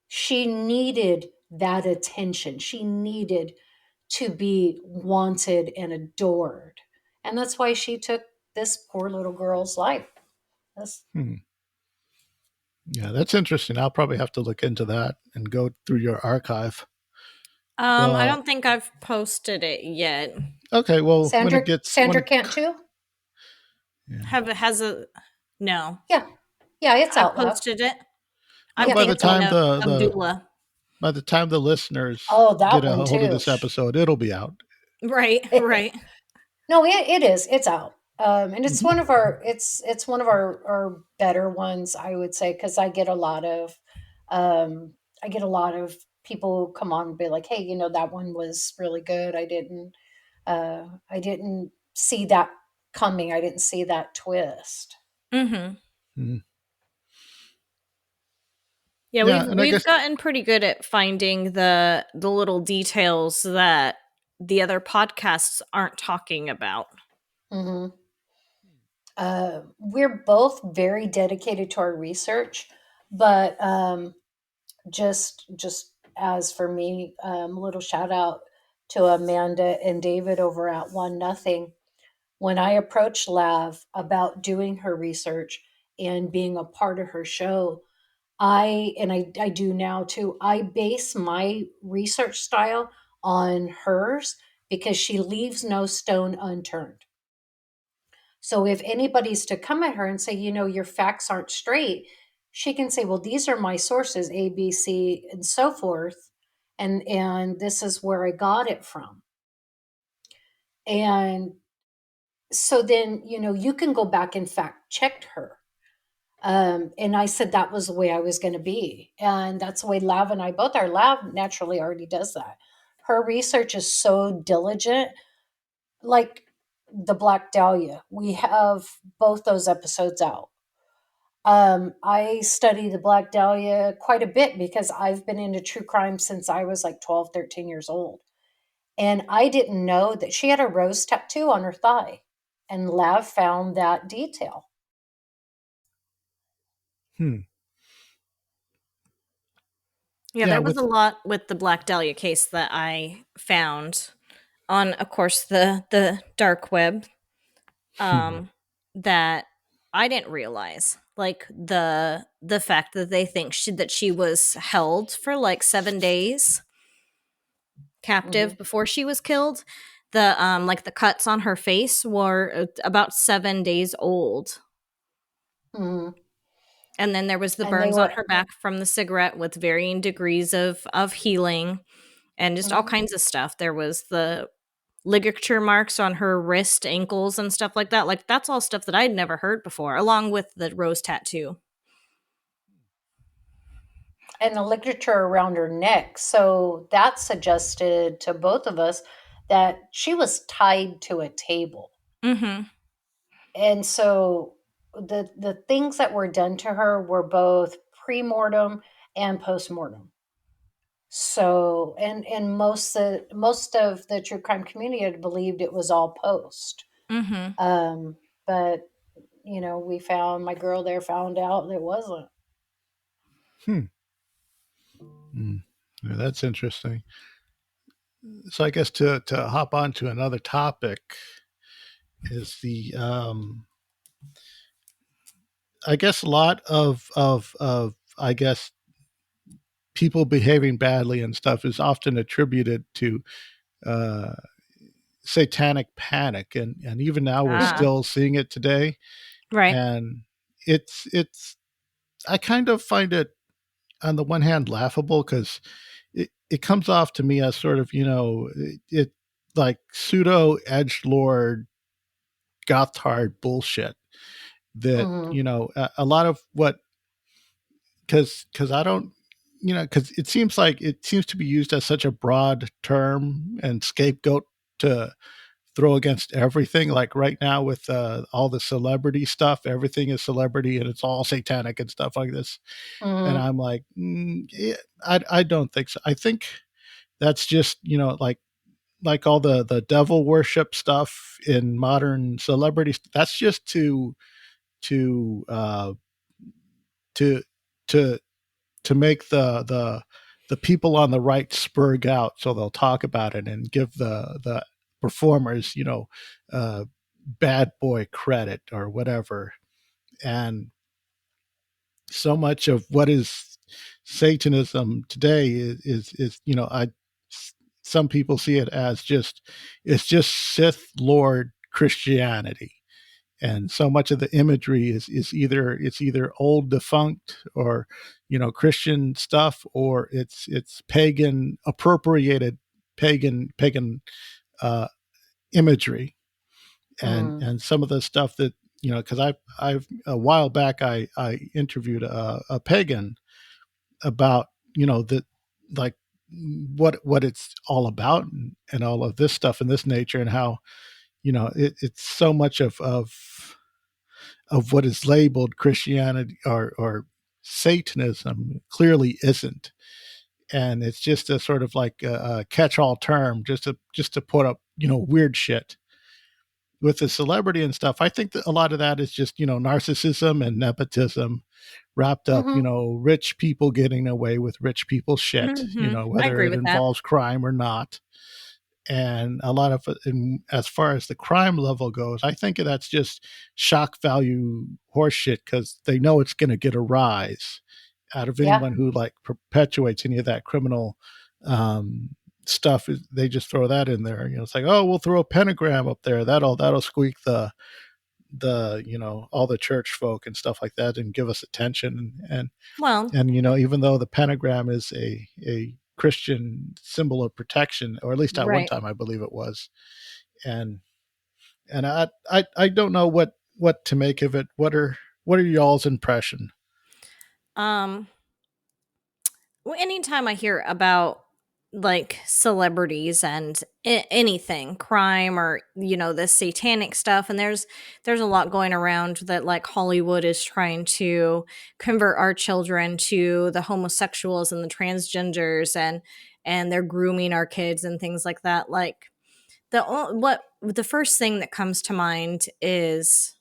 She needed that attention. She needed to be wanted and adored. And that's why she took this poor little girl's life. That's, Hmm. Yeah, that's interesting. I'll probably have to look into that and go through your archive. I Well, don't think I've posted it yet. okay. Well, when it Sandra, gets when Sandra it, can't too? yeah. Have it has a no. Yeah. Yeah, it's I've out loud. posted it. Well, I'm Yeah, by the it's out thinking time loud. of the Abdullah. by the time the listeners Oh, get that a one hold of too. this episode, it'll be out. Right, right. No, it is. It's out. And it's Mhm. one of our it's one of our better ones, I would say, because um I get a lot of people who come on and be like, hey, that one was really good. I didn't see that coming. I didn't see that twist. Mm-hmm. Mhm. Yeah, Yeah, we've and I we've guess gotten pretty good at finding the little details that the other podcasts aren't talking about. Hmm. We're both very dedicated to our research, but just as for me, a little shout out to Amanda and David over at One Nothing. When I approached Lav about doing her research and being a part of her show, I do now too. I base my research style on hers because she leaves no stone unturned. So if anybody's to come at her and say, your facts aren't straight, she can say, well, these are my sources, A, B, C, and so forth. And this is where I got it from. And so then, you can go back and fact check her. And I said that was the way I was going to be. And that's the way Lav and I both are. Lav naturally already does that. Her research is so diligent, like the Black Dahlia. We have both those episodes out. I study the Black Dahlia quite a bit because I've been into true crime since I was like 12, 13 years old. And I didn't know that she had a rose tattoo on her thigh. And Lav found that detail. hmm. Yeah, Yeah, there was a with lot with the Black Dahlia case that I found on, of course, the dark web, hmm. um, that I didn't realize. Like the fact that they think that she was held for like 7 days Hmm. captive before she was killed. The like the cuts on her face were about 7 days old. Hmm. And then there was the And they burns on were, her back from the cigarette with varying degrees of healing and just all mhm. kinds of stuff. There was the ligature marks on her wrist, ankles, and stuff like that. Like that's all stuff that I'd never heard before, along with the rose tattoo. And the ligature around her neck. So that suggested to both of us that she was tied to a table. Mm-hmm. And so the things that were done to her were both pre-mortem and post-mortem. So and most of the true crime community had believed it was all post. Mm-hmm. But we found, my girl there found out it wasn't. Hmm. Hmm. Yeah, that's interesting. So I guess to hop on to another topic is the I guess a lot of I guess people behaving badly and stuff is often attributed to uh, satanic panic, and even now we're Mhm. Ah, still seeing it today, right. and it's I kind of find it on the one hand laughable because it comes off to me as sort of it like pseudo edge lord gothard bullshit that Mhm. a lot of what because I don't because it seems to be used as such a broad term and scapegoat to throw against everything. Like right now with all the celebrity stuff, everything is celebrity and it's all satanic and stuff like this. And Mhm. I'm like, yeah, I don't think so. I think that's just, like all the devil worship stuff in modern celebrities. That's just to to to to make the people on the right spurg out, so they'll talk about it and give the performers, bad boy credit or whatever. And so much of what is Satanism today is I some people see it as just it's just Sith Lord Christianity, and so much of the imagery is either old defunct or Christian stuff, or it's pagan appropriated pagan uh, imagery. and Mm. and some of the stuff that because I've a while back I interviewed a pagan about that, like what it's all about, and all of this stuff in this nature, and how it's so much of what is labeled Christianity or Satanism clearly isn't. And it's just a sort of like a catch-all term, just to put up weird shit with the celebrity and stuff. I think that a lot of that is just narcissism and nepotism wrapped up, Mhm. rich people getting away with rich people shit, I whether agree it with that. involves crime or not. And a lot of it, as far as the crime level goes, I think that's just shock value horseshit, because they know it's going to get a rise out of Yeah. anyone who like perpetuates any of that criminal um, stuff. They just throw that in there. It's like, oh, we'll throw a pentagram up there. That'll squeak the all the church folk and stuff like that and give us attention. Well, And even though the pentagram is a Christian symbol of protection, or at least at one right. time I believe it was. and and I don't know what to make of it. What are y'all's impression? Um, anytime I hear about like celebrities and anything crime or this satanic stuff, and there's a lot going around that like Hollywood is trying to convert our children to the homosexuals and the transgenders, and they're grooming our kids and things like that. Like what the first thing that comes to mind is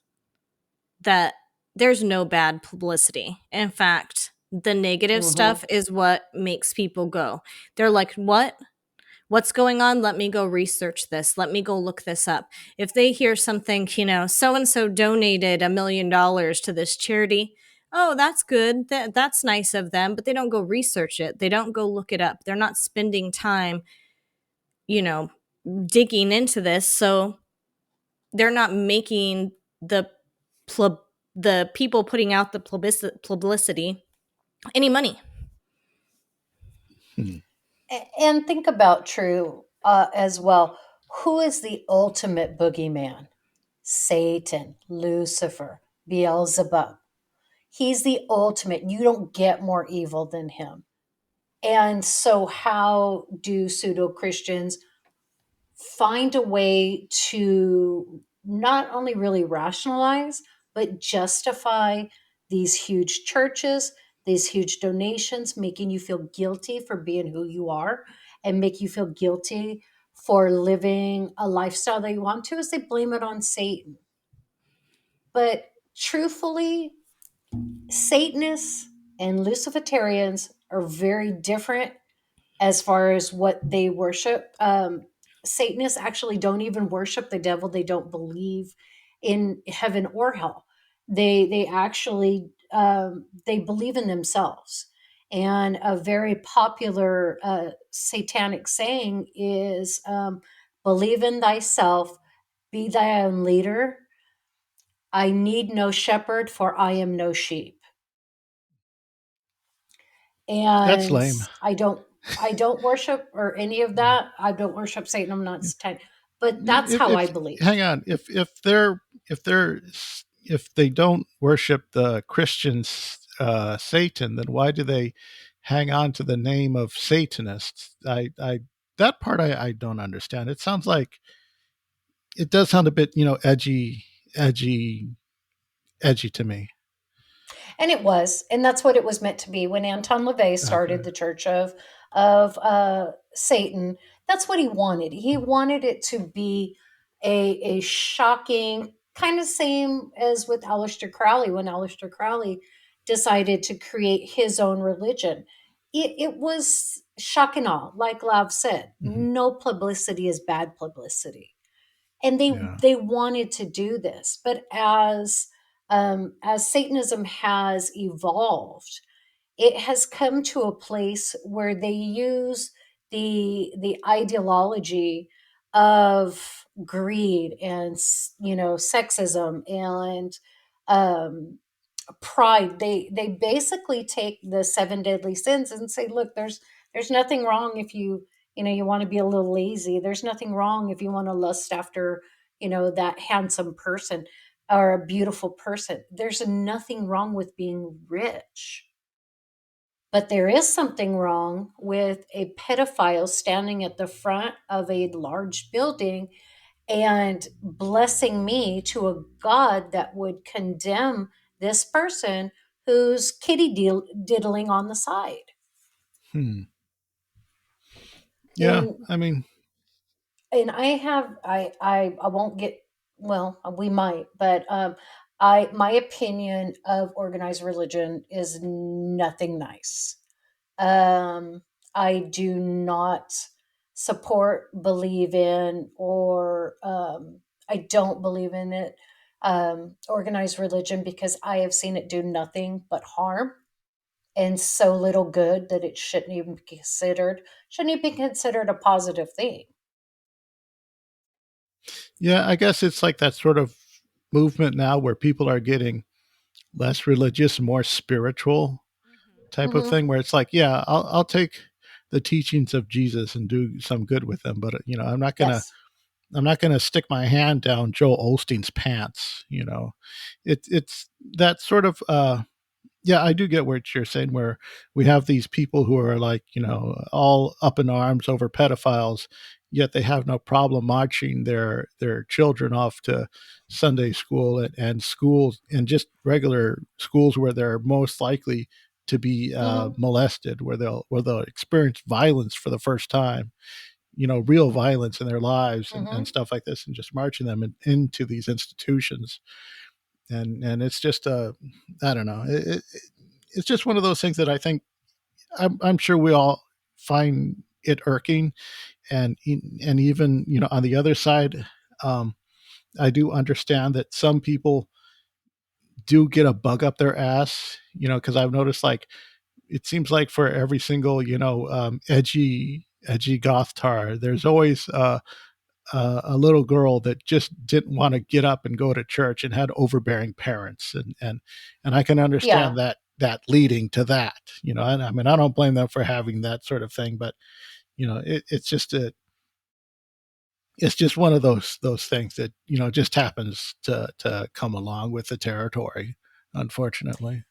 that there's no bad publicity. In fact, the negative Mhm. stuff is what makes people go. They're like, "What? What's going on? Let me go research this. Let me go look this up." If they hear something, so and so donated $1 million to this charity. Oh, that's good. That's nice of them, but they don't go research it. They don't go look it up. They're not spending time, you know, digging into this. So they're not making the pleb- the people putting out the publicity any money. Hmm. And think about True as well. Who is the ultimate boogeyman? Satan, Lucifer, Beelzebub. He's the ultimate. You don't get more evil than him. And so, how do pseudo Christians find a way to not only really rationalize, but justify these huge churches, these huge donations, making you feel guilty for being who you are and make you feel guilty for living a lifestyle that you want to, is they blame it on Satan. But truthfully, Satanists and Luciferians are very different as far as what they worship. Satanists actually don't even worship the devil. They don't believe in heaven or hell. They actually they believe in themselves. And a very popular satanic saying is, "Believe in thyself, be thy own leader. I need no shepherd, for I am no sheep." That's And lame. I don't worship or any of that. I don't worship Satan. I'm not satanic, but that's how I If believe. hang on, if they're if they don't worship the Christians Satan, then why do they hang on to the name of Satanists? I that part I don't understand. It sounds like it does sound a bit, edgy, edgy to me. And it was, and that's what it was meant to be. When Anton LaVey Okay. started the Church of Satan, that's what he wanted. He wanted it to be a shocking kind of same as with Aleister Crowley when Aleister Crowley decided to create his own religion. It was shock and awe, like Lav said. Hmm. No publicity is bad publicity, and they Yeah. they wanted to do this, but as Satanism has evolved, it has come to a place where they use the ideology of greed and sexism and um, pride. They basically take the seven deadly sins and say, look, there's nothing wrong if you want to be a little lazy. There's nothing wrong if you want to lust after that handsome person or a beautiful person. There's nothing wrong with being rich, but there is something wrong with a pedophile standing at the front of a large building and blessing me to a God that would condemn this person who's diddling on the side. Hmm. Yeah. And I mean, I have I won't get, well, we might, but I my opinion of organized religion is nothing nice. Um, I do not support, believe in, or I don't believe in it. Organized religion, because I have seen it do nothing but harm and so little good that it shouldn't even be considered a positive thing. yeah, I guess it's like that sort of movement now where people are getting less religious, more spiritual type of Hmm. thing, where it's like, yeah, I'll take the teachings of Jesus and do some good with them, but Yes. I'm not gonna stick my hand down Joel Osteen's pants. It's that sort of yeah, I do get what you're saying, where we have these people who are like, all up in arms over pedophiles, yet they have no problem marching their children off to Sunday school and schools and just regular schools where they're most likely to be Hmm. molested, where they'll experience violence for the first time, real violence in their lives and Hmm. stuff like this, and just marching them into these institutions. And it's just I don't know, it's just one of those things that I think I'm sure we all find it irking, and even on the other side, um, I do understand that some people do get a bug up their ass, because I've noticed, like, it seems like for every single edgy goth tar, there's always a little girl that just didn't want to get up and go to church and had overbearing parents, and I can Yeah. understand that leading to that. And I mean, I don't blame them for having that sort of thing, but it's just one of those things that just happens to come along with the territory, unfortunately.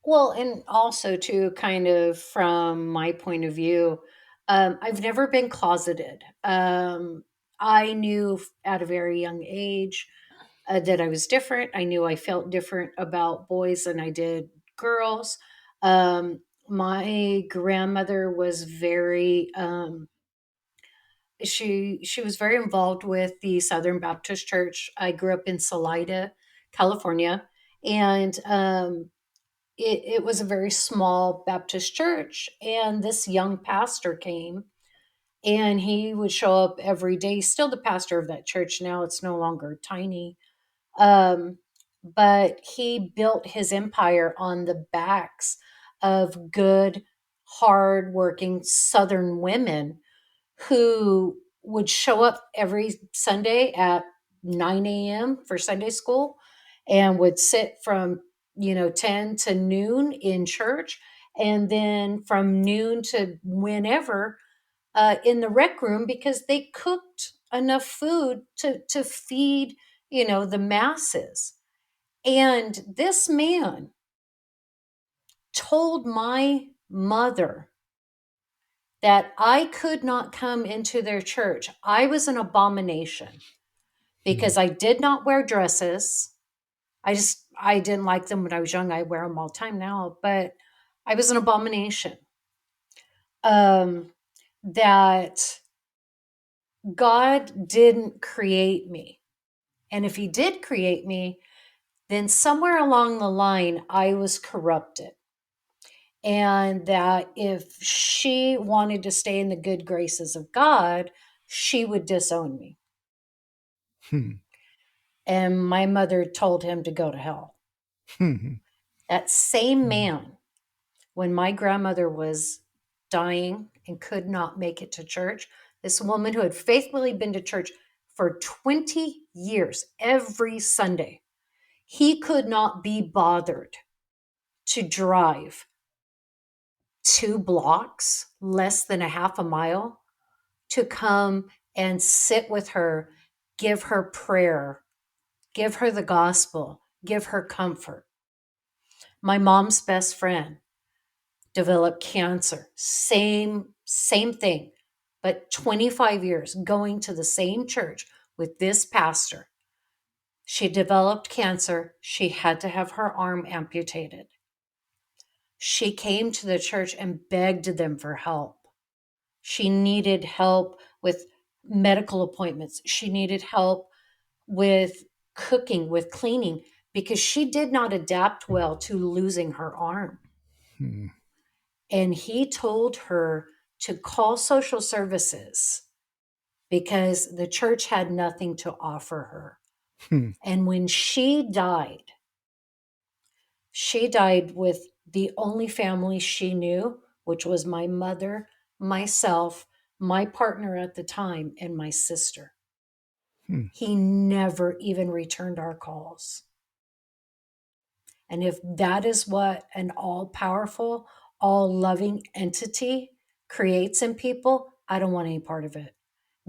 Well, and also too, kind of from my point of view, I've never been closeted. I knew at a very young age that I was different. I knew I felt different about boys than I did girls. My grandmother was very she was very involved with the Southern Baptist Church. I grew up in Salida, California, and it was a very small Baptist church. And this young pastor came, and he would show up every day. He's still the pastor of that church now. It's no longer tiny. Um, but he built his empire on the backs of good, hardworking Southern women who would show up every Sunday at 9 a.m. for Sunday school and would sit from 10 to noon in church, and then from noon to whenever in the rec room, because they cooked enough food to feed the masses. And this man told my mother that I could not come into their church. I was an abomination. Hmm. because I did not wear dresses. I didn't like them when I was young. I wear them all the time now, but I was an abomination. Um, that God didn't create me. And if he did create me, then somewhere along the line, I was corrupted. And that if she wanted to stay in the good graces of God, she would disown me. Hmm. And my mother told him to go to hell. Hmm. That same Hmm. man, when my grandmother was dying and could not make it to church, this woman who had faithfully been to church for 20 years every Sunday, he could not be bothered to drive 2 blocks, less than a half a mile, to come and sit with her, give her prayer, give her the gospel, give her comfort. My mom's best friend developed cancer. Same thing. But 25 years going to the same church with this pastor. She developed cancer. She had to have her arm amputated. She came to the church and begged them for help. She needed help with medical appointments. She needed help with cooking, with cleaning, because she did not adapt well to losing her arm. Hmm. And he told her to call social services because the church had nothing to offer her. Hmm. And when she died with the only family she knew, which was my mother, myself, my partner at the time, and my sister. Hmm. He never even returned our calls. And if that is what an all powerful, all loving entity creates in people, I don't want any part of it.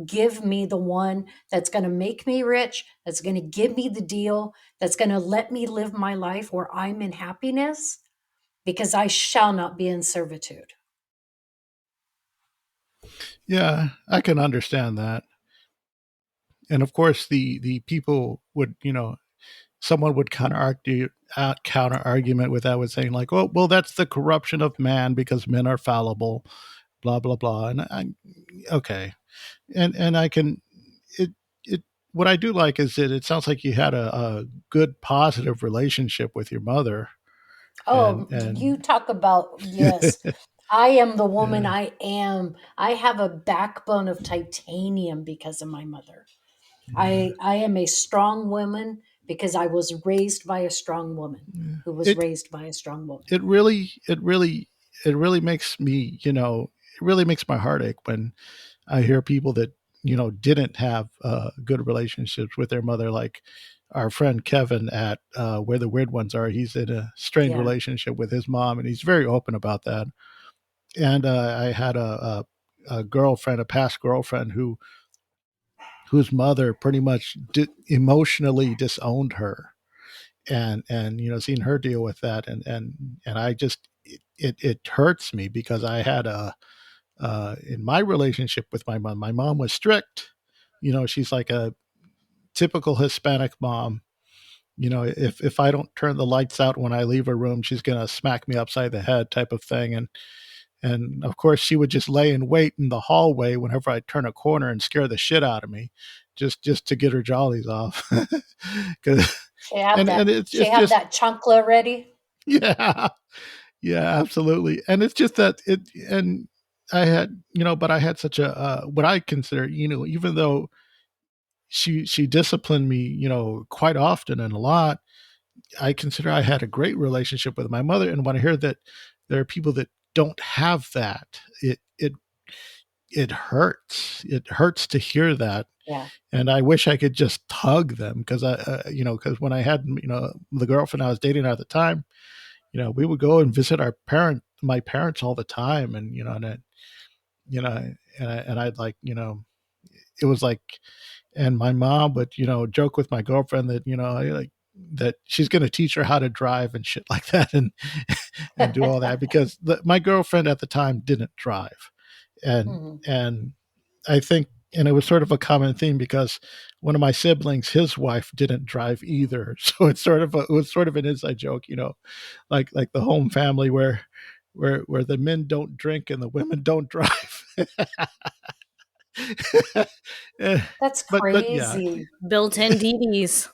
Give me the one that's going to make me rich, that's going to give me the deal, that's going to let me live my life where I'm in happiness, because I shall not be in servitude. Yeah, I can understand that. And of course, the people would, someone would counter argument with that, with saying like, "Oh, well, that's the corruption of man because men are fallible," blah blah blah. And okay, and I can it it what I do like is that it sounds like you had a good positive relationship with your mother, Oh, you and talk about, yes. I am the woman yeah, I am. I have a backbone of titanium because of my mother. yeah. I am a strong woman because I was raised by a strong woman Yeah. who was It raised by a strong woman. it really makes me, it really makes my heart ache when I hear people that didn't have good relationships with their mother, like our friend Kevin at Where the Weird Ones Are. He's in a strained Yeah. relationship with his mom, and he's very open about that. And I had a girlfriend, a past girlfriend, whose mother pretty much emotionally disowned her, and seeing her deal with that, and I just it hurts me because I had a in my relationship with my mom. My mom was strict. She's like a typical Hispanic mom. If I don't turn the lights out when I leave a room, she's gonna smack me upside the head, type of thing. And of course, she would just lay in wait in the hallway whenever I turn a corner and scare the shit out of me, just to get her jollies off. 'Cause- and She it's have just that chancla ready. yeah, yeah, absolutely. And it's just that it and I had but I had such a what I consider, even though she disciplined me, quite often and a lot, I consider I had a great relationship with my mother. And when I hear that there are people that don't have that, it hurts. It hurts to hear that. Yeah. And I wish I could just hug them, because because when I had, the girlfriend I was dating at the time, we would go and visit my parents all the time. And, you know, I'd like, it was like, and my mom would, joke with my girlfriend that, like, that she's going to teach her how to drive and shit like that, and do all that, because my girlfriend at the time didn't drive. And, Mhm. and I think and it was sort of a common theme because one of my siblings, his wife didn't drive either, so it was sort of an inside joke, like the home family where the men don't drink and the women don't drive. Eh, That's but yeah, crazy. Built-in DDs.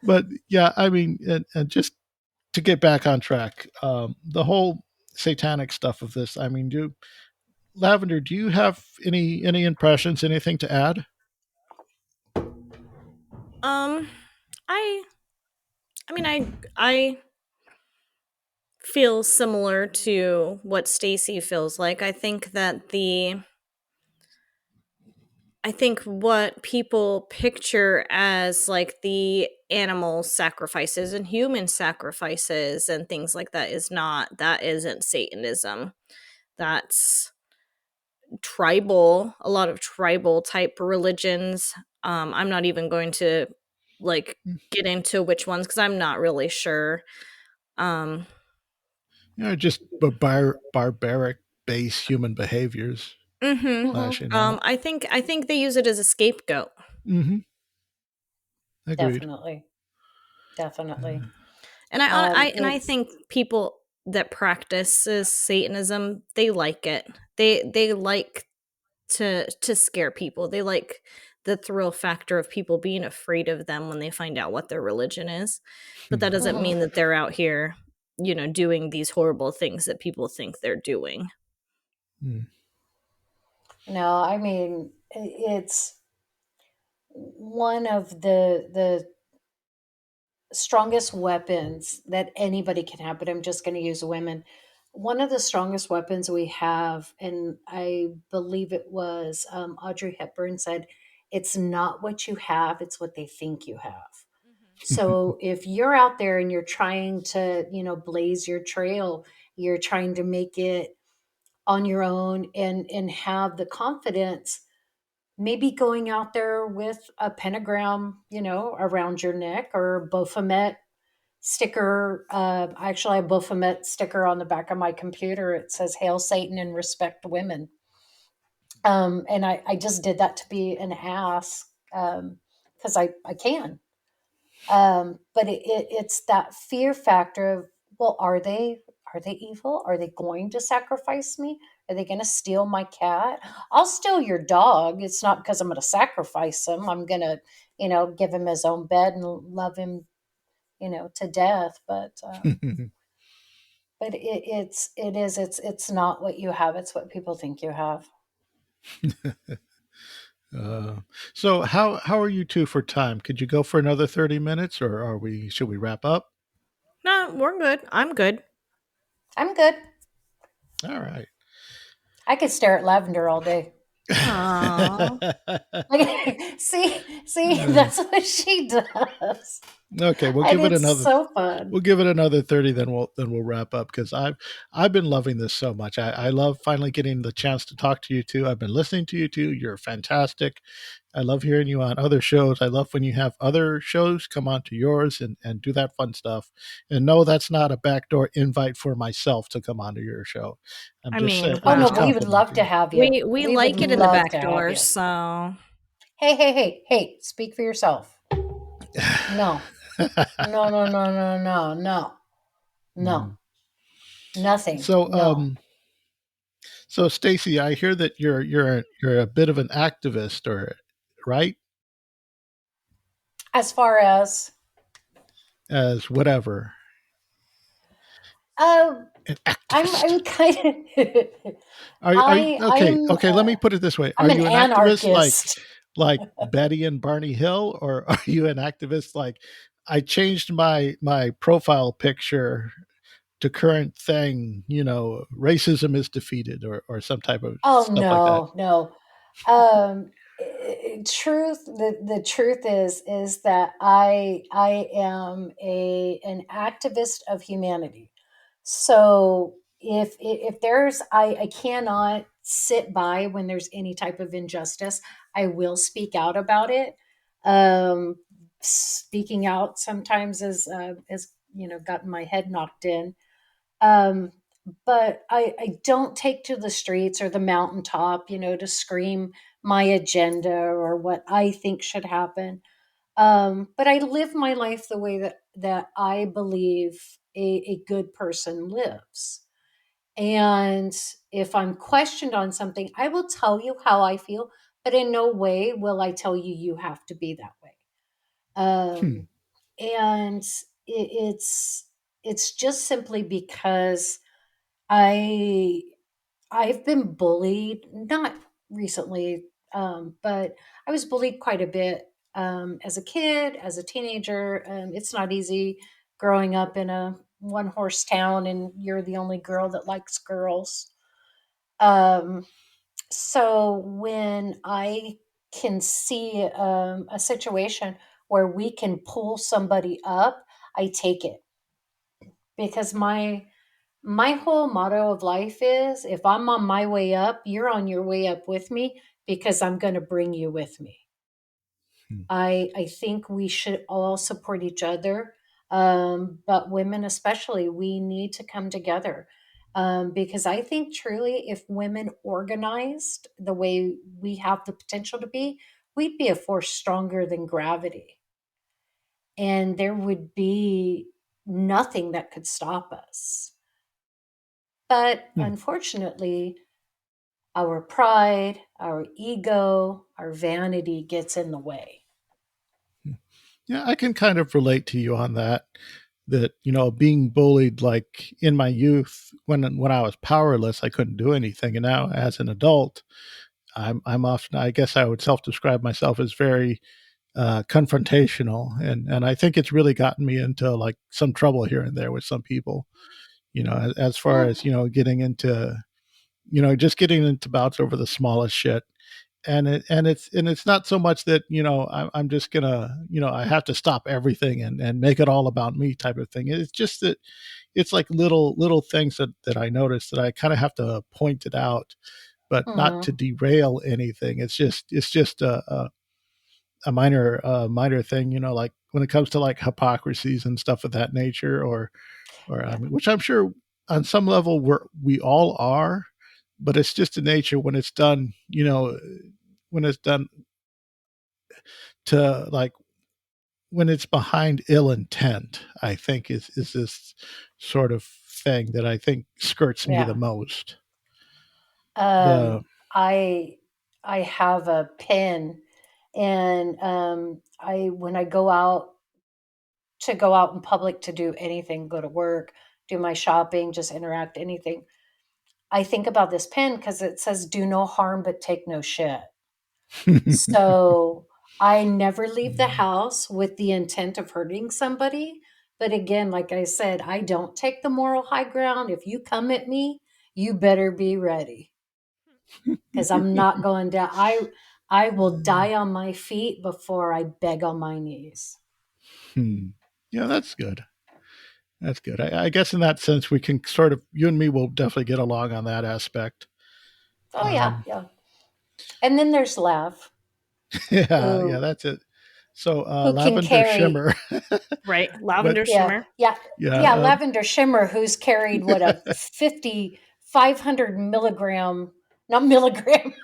but yeah, I mean, and just to get back on track, the whole satanic stuff of this. I mean, do Lavender, do you have any impressions, anything to add? Um, I I mean I feel similar to what Stacy feels like. I think what people picture as like the animal sacrifices and human sacrifices and things like that that isn't Satanism. That's a lot of tribal type religions. I'm not even going to like get into which ones because I'm not really sure. Um, Just barbaric base human behaviors, mhm. Hmm. lashing out. I think they use it as a scapegoat. Hmm. Agreed. Definitely. Definitely. And I It's think people that practices Satanism, they like it. They like to scare people. They like the thrill factor of people being afraid of them when they find out what their religion is. But that doesn't mhm. mean that they're out here, doing these horrible things that people think they're doing. Mm. No, I mean it's one of the strongest weapons that anybody can have, but I'm just going to use women. One of the strongest weapons we have, and I believe it was Audrey Hepburn said, it's not what you have, it's what they think you have. So if you're out there and you're trying to, blaze your trail, you're trying to make it on your own and have the confidence, maybe going out there with a pentagram, around your neck or a Baphomet sticker. Actually, I have a Baphomet sticker on the back of my computer. It says "Hail Satan and respect women." And I just did that to be an ass because I can. But it's that fear factor of, well, are they evil? Are they going to sacrifice me? Are they going to steal my cat? I'll steal your dog. It's not because I'm going to sacrifice him. I'm going to, give him his own bed and love him, to death. But it's not what you have. It's what people think you have. uh, so how are you two for time? Could you go for another 30 minutes, or are we? Should we wrap up? No, we're good. I'm good. I'm good. All right. I could stare at lavender all day. Aww. Like, see, that's what she does. Okay, And it's so fun. we'll give it another 30, then we'll wrap up because I've been loving this so much. I love finally getting the chance to talk to you two. I've been listening to you two. You're fantastic. I love hearing you on other shows. I love when you have other shows come on to yours and do that fun stuff. And no, that's not a backdoor invite for myself to come onto your show. I mean, Oh I'm no, just we well, would love to complimenting have you. we We would like it in the love back to have door, you. so Hey, speak for yourself. you. No. No, no, no, no, no, no. No. Mm. Nothing. So No. so Stacy, I hear that you're a bit of an activist, or right? As far as As whatever. uh An I'm activist. kind of Are you okay? I'm Okay, let me put it this way: I'm Are an you an activist anarchist. like Betty and Barney Hill, or are you an activist like I changed my profile picture to current thing? Racism is defeated, or some type of Oh stuff like that. no, no. Truth. The truth is that I am a an activist of humanity. So if there's I cannot sit by when there's any type of injustice. I will speak out about it. Um, Speaking out sometimes is gotten my head knocked in. But I don't take to the streets or the mountaintop, to scream my agenda or what I think should happen. But I live my life the way that I believe a good person lives. And if I'm questioned on something, I will tell you how I feel, but in no way will I tell you you have to be that way. Hmm. And it's just simply because I I've been bullied, not recently, but I was bullied quite a bit as a kid, as a teenager. It's not easy growing up in a one horse town and you're the only girl that likes girls. Um, so when I can see a situation where we can pull somebody up, I take it because my whole motto of life is if I'm on my way up, you're on your way up with me because I'm going to bring you with me. Hmm. I think we should all support each other, but women especially, we need to come together. Because I think truly, if women organized the way we have the potential to be, we'd be a force stronger than gravity. And there would be nothing that could stop us. But Hmm. unfortunately, our pride, our ego, our vanity gets in the way. Hmm. Yeah, I can kind of relate to you on that. That being bullied like in my youth when I was powerless, I couldn't do anything, and now as an adult, I'm often, I guess I would self describe myself as very confrontational, and I think it's really gotten me into like some trouble here and there with some people. As far Well, as getting into just getting into bouts over the smallest shit. And it's not so much that I'm just gonna I have to stop everything and make it all about me type of thing. It's just that it's like little things that I notice that I kind of have to point it out, but not to mhm, derail anything. It's just a minor thing, like when it comes to like hypocrisies and stuff of that nature, or I yeah, mean, which I'm sure on some level we all are, but it's just a nature when it's done, when it's done to like when it's behind ill intent, I think is this sort of thing that I think skirts me the yeah. most. Um, The I I have a pin, and I when I go out in public to do anything, go to work, do my shopping, just interact, anything. I think about this pin because it says "Do no harm, but take no shit." So I never leave the house with the intent of hurting somebody. But again, like I said, I don't take the moral high ground. If you come at me, you better be ready because I'm not going down. I will die on my feet before I beg on my knees. Hmm. Yeah, that's good. That's good. I guess in that sense, we can sort of, you and me will definitely get along on that aspect. Oh yeah, Um, yeah. And then there's Lav, yeah, who that's it. So, can lavender carry. shimmer, Right. but Lavender Yeah, Shimmer. yeah, yeah, yeah. Lavender Shimmer, who's carried what a 500 milligram, not milligram.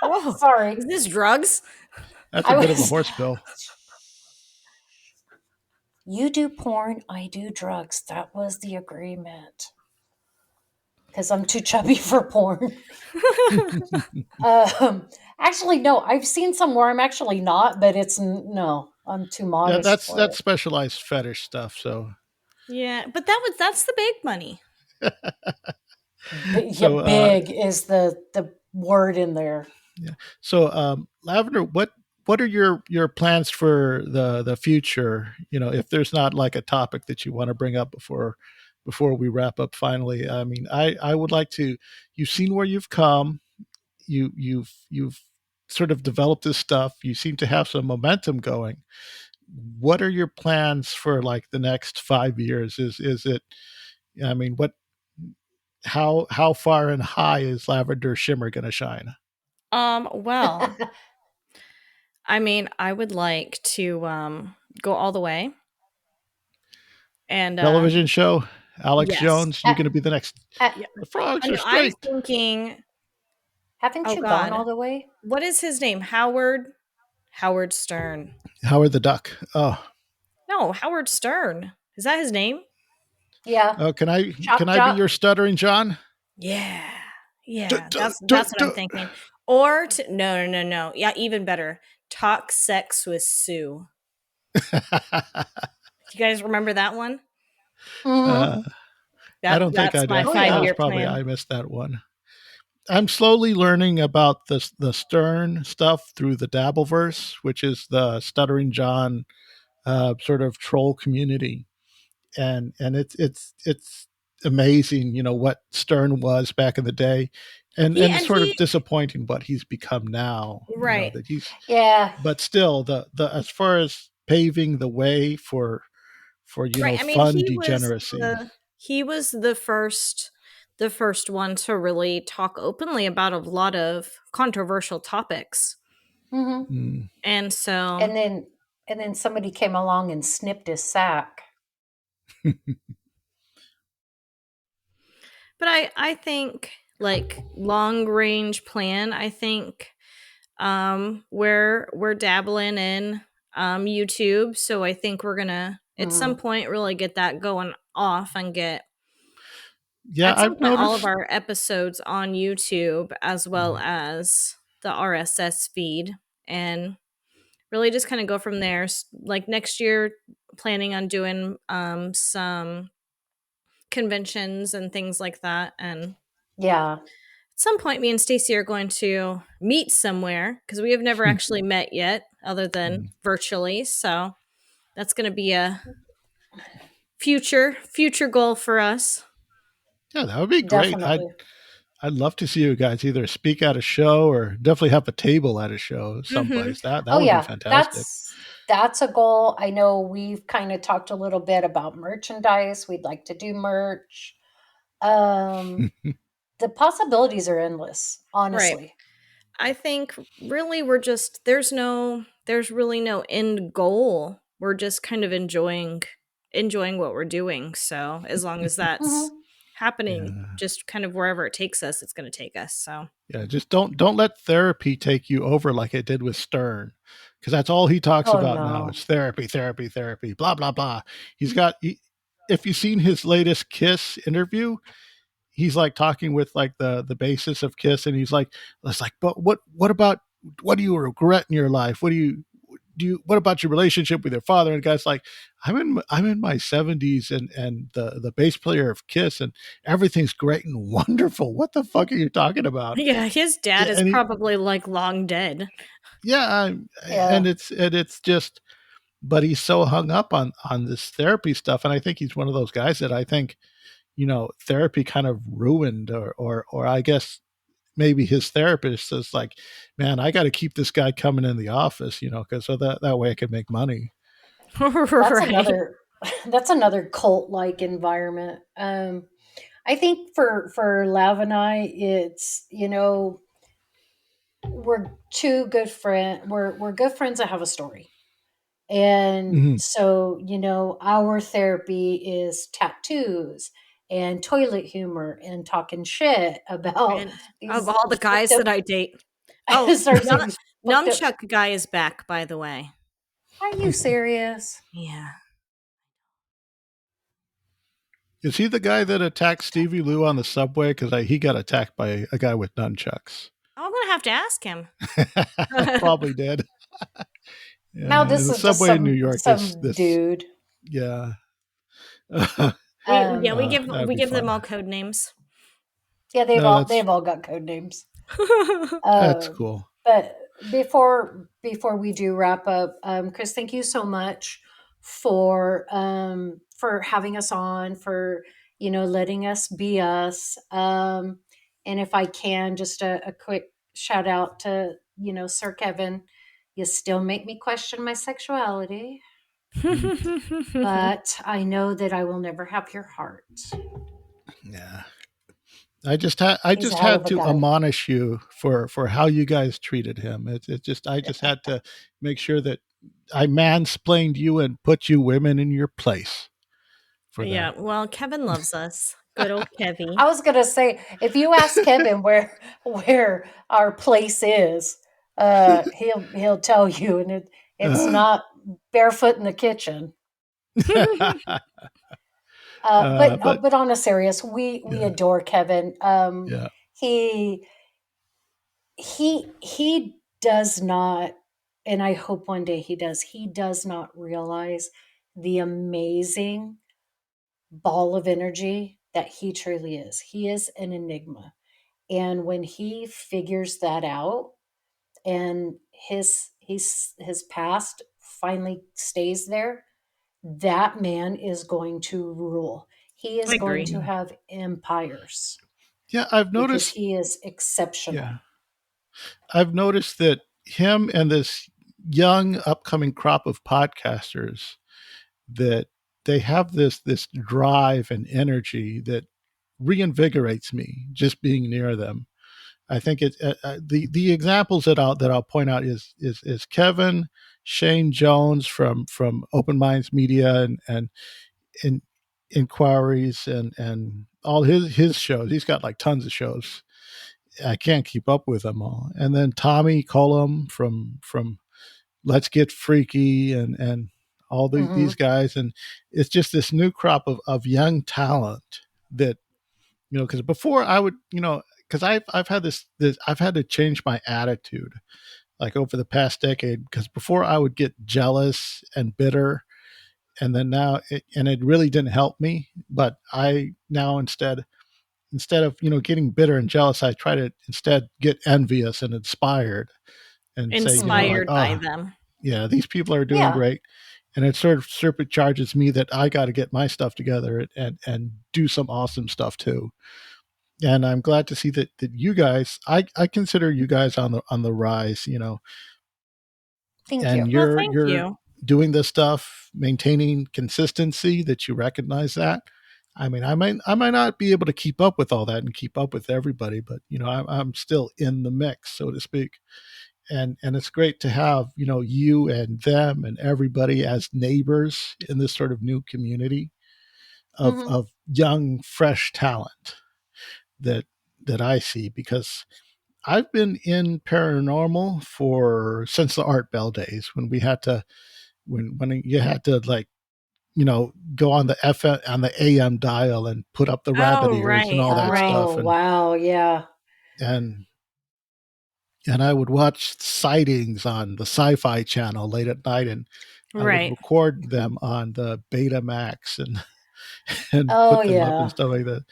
Whoa. Sorry, Is this drugs? that's a I bit of a was. horse pill. You do porn, I do drugs. That was the agreement. Because I'm too chubby for porn. Actually, no. I've seen some where I'm actually not, but no. I'm too Yeah, modest that's for that's it. specialized fetish stuff. So, Yeah, but that's the big money. Yeah, so big is the word in there. yeah. So, Lavender, what are your plans for the future? If there's not like a topic that you want to bring up before we wrap up finally. I mean, I would like to. You've seen where you've come. You've sort of developed this stuff. You seem to have some momentum going. What are your plans for like the next 5 years? Is it? I mean, what? How far and high is Lavender Shimmer going to shine? Well, I mean, I would like to go all the way and Television show? Alex Yes. Jones, you're going to be the next. Uh, Yeah. The frogs And are I was straight. thinking, haven't oh you gone all God, the way? what is his name? Howard Stern. Howard the Duck. Oh, No, Howard Stern. Is that his name? Yeah. oh, can Chop I be chop. your stuttering John? Yeah. Duh, Yeah, duh, that's duh, what I'm duh. thinking. Or no. Yeah, even better. Talk sex with Sue. You guys remember that one? Mm-hmm. uh, I don't think I That's do. I my Oh think that yeah. was 5-year probably plan. I missed that one. I'm slowly learning about the Stern stuff through the Dabbleverse, which is the Stuttering John sort of troll community, and it's amazing, what Stern was back in the day, and it's sort of He disappointing what he's become now. right. That he's, Yeah. but still the as far as paving the way for Right. I mean, fun degeneracy. he was the first one to really talk openly about a lot of controversial topics. Mm-hmm. Mm. And so, And then somebody came along and snipped his sack. but I think like long range plan, I think we're dabbling in YouTube, so I think we're going to at some Mm-hmm. point really get that going off and get Yeah, at some I've point all of noticed. our episodes on YouTube as well Mm. as the RSS feed, and really just kind of go from there. Like next year, planning on doing some conventions and things like that. And Yeah. at some point, me and Stacy are going to meet somewhere because we have never actually met yet, other than Mm. virtually. So that's going to be a future goal for us. Yeah, that would be great. Definitely. I'd love to see you guys either speak at a show or definitely have a table at a show Mm-hmm. someplace. That Oh would be yeah. fantastic. That's a goal. I know we've kind of talked a little bit about merchandise. We'd like to do merch. Um, the possibilities are endless, Right. honestly. I think really we're just there's really no end goal. We're just kind of enjoying what we're doing. So as long as that's Hmm. happening, Yeah. just kind of wherever it takes us, it's going to take us. So Yeah, just don't let therapy take you over like it did with Stern, because that's all he talks Oh about now. no. It's therapy, therapy, therapy, blah blah blah. If you've seen his latest Kiss interview, he's like talking with like the basis of Kiss, and he's like, it's like, but what about, what do you regret in your life? What about your relationship with your father? And the guy's like, I'm in my 70s, and the bass player of Kiss, and everything's great and wonderful. What the fuck are you talking about? yeah, his dad Yeah, is and he, probably like long dead. yeah, Yeah. and it's just, but he's so hung up on this therapy stuff, and I think he's one of those guys that I think, therapy kind of ruined, or I guess maybe his therapist is like, man, I got to keep this guy coming in the office, because so that way I can make money. That's Right. another that's another cult like environment. I think for Lav and I, it's we're two good friend we're good friends that have a story. And Hmm. so, our therapy is tattoos and toilet humor and talking shit about And of these all the fucked guys up that I date. Oh, sorry, so these fucked up. Nunchuck guy is back, by the way. Are you serious? Yeah. Is he the guy that attacked Stevie Lou on the subway? Because he got attacked by a guy with nunchucks. I'm gonna have to ask him. Probably did. Now Yeah, this the is just subway in New York is some this. dude. Yeah. We yeah That'd we be give them fun. all code names. Yeah, No, they've all got code names. that's Uh, cool. but before we do wrap up, Chris, thank you so much for having us on, for letting us be us. And if I can, just a quick shout out to Sir Kevin. You still make me question my sexuality, Mm. but I know that I will never have your heart. Yeah. I He's a just hell had of a to guy. admonish you for how you guys treated him. It just I just had to make sure that I mansplained you and put you women in your place for Yeah, that. well, Kevin loves us. Good old Kevy. I was gonna say, if you ask Kevin where our place is, he'll tell you, and it's not barefoot in the kitchen. But But on a serious, we yeah, adore Kevin. yeah, He he does not, and I hope one day he does. He does not realize the amazing ball of energy that he truly is. He is an enigma. And when he figures that out and his past finally stays there, that man is going to rule. He I is going agree. to have empires yeah. I've because noticed. he is exceptional. Yeah, I've noticed that him and this young upcoming crop of podcasters, that they have this drive and energy that reinvigorates me just being near them. I think it's the examples that I'll point out is Kevin, Shane Jones from Open Minds Media and Inquiries and all his shows. He's got like tons of shows. I can't keep up with them all. And then Tommy Cullum from Let's Get Freaky and all these Hmm. guys. And it's just this new crop of young talent that, because before I would, because I've had this I've had to change my attitude like over the past decade, because before I would get jealous and bitter, and then now it really didn't help me. But I now instead of getting bitter and jealous, I try to instead get envious and inspired and say, like, Inspired by oh them. yeah, these people are doing Yeah, great. And it sort of supercharges me that I got to get my stuff together and do some awesome stuff too. And I'm glad to see that you guys, I consider you guys on the rise, thank and you. Well, thank you're you. doing this stuff, maintaining consistency, that you recognize that. I mean, I might not be able to keep up with all that and keep up with everybody, but I'm still in the mix, so to speak. And it's great to have you and them and everybody as neighbors in this sort of new community of Hmm. of young fresh talent that I see, because I've been in paranormal for since the Art Bell days, when we had to when you had to, like, go on the FM on the AM dial and put up the rabbit Oh, ears and right, all that right, stuff. Oh wow, yeah. And I would watch sightings on the Sci-Fi Channel late at night, and I would right. record them on the Betamax and and Oh put them up and yeah. stuff like that.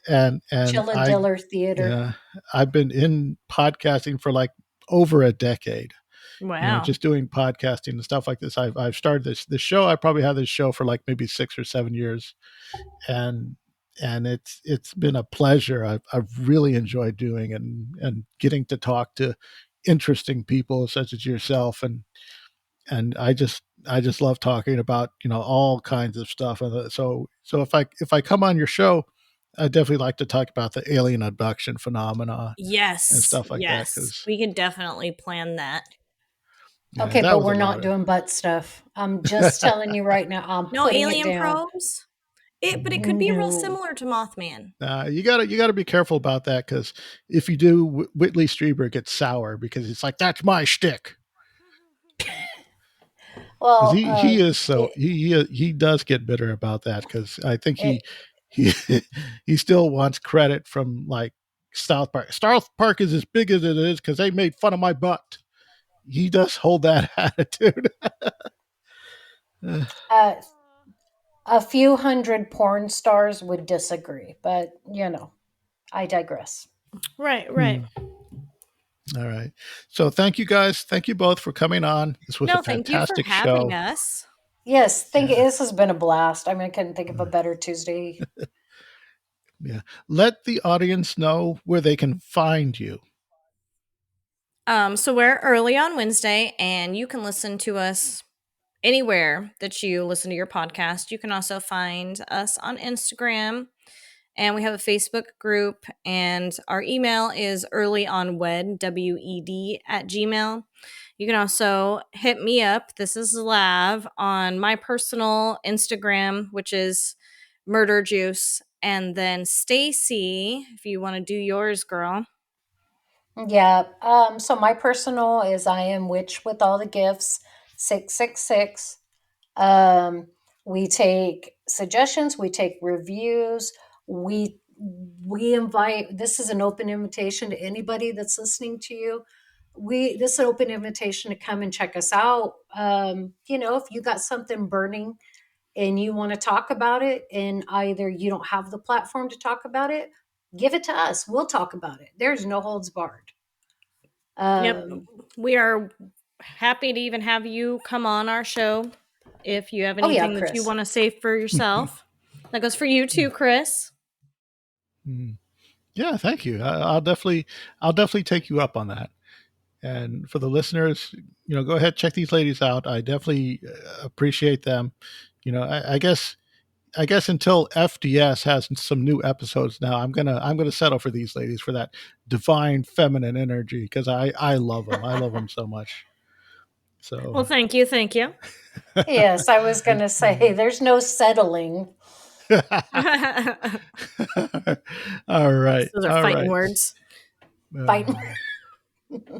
And I Chillendiller Theater. yeah, I've been in podcasting for like over a decade. Wow. Just doing podcasting and stuff like this. I've started this show. I probably had this show for like maybe 6 or 7 years, and it's been a pleasure. I've really enjoyed doing it, and getting to talk to interesting people such as yourself, and I just love talking about all kinds of stuff. And so if I come on your show, I definitely like to talk about the alien abduction phenomena and Yes, stuff like that, yes. because We could definitely plan that. yeah, Okay, that but was a we're lot not of. doing butt stuff. I'm just telling you right now. I'm No putting it alien down. probes? But it could be real No. similar to Mothman. You gotta be careful about that, because if you do, Whitley Strieber gets sour, because it's like, that's my shtick. Because Well, he is so it, he does get bitter about that, because I think it he he still wants credit from, like, South Park. South Park is as big as it is because they made fun of my butt. He does hold that attitude. uh, a few hundred porn stars would disagree, but I digress. Right, right. Hmm. All right. So thank you guys. Thank you both for coming on. This was a No, thank you for fantastic having show. us. Yes, thank you. Yeah. This has been a blast. I mean, I couldn't think of a better Tuesday. Yeah. Let the audience know where they can find you. So we're early on Wednesday, and you can listen to us anywhere that you listen to your podcast. You can also find us on Instagram, and we have a Facebook group, and our email is earlyonwed, WED, at Gmail. You can also hit me up. This is Lav on my personal Instagram, which is Murder Juice. And then Stacy, if you want to do yours, girl. Yeah. So my personal is I am witch with all the gifts, 666. Um, we take suggestions, we take reviews, we invite, this is an open invitation to anybody that's listening to you. This is an open invitation to come and check us out. If you got something burning and you want to talk about it, and either you don't have the platform to talk about it, give it to us. We'll talk about it. There's no holds barred. Yep. Um, We are happy to even have you come on our show if you have oh yeah, anything that you Chris. want to say for yourself. That goes for you too, Chris. Mm. Yeah, thank you. I'll definitely take you up on that. And for the listeners, go ahead, check these ladies out. I definitely appreciate them. I guess until FDS has some new episodes now, I'm gonna settle for these ladies for that divine feminine energy because I love them. I love them so much. Well, So, thank you. Thank you. Yes, I was going to say there's no settling. all right, Those are all fighting right. words. Fight. Uh,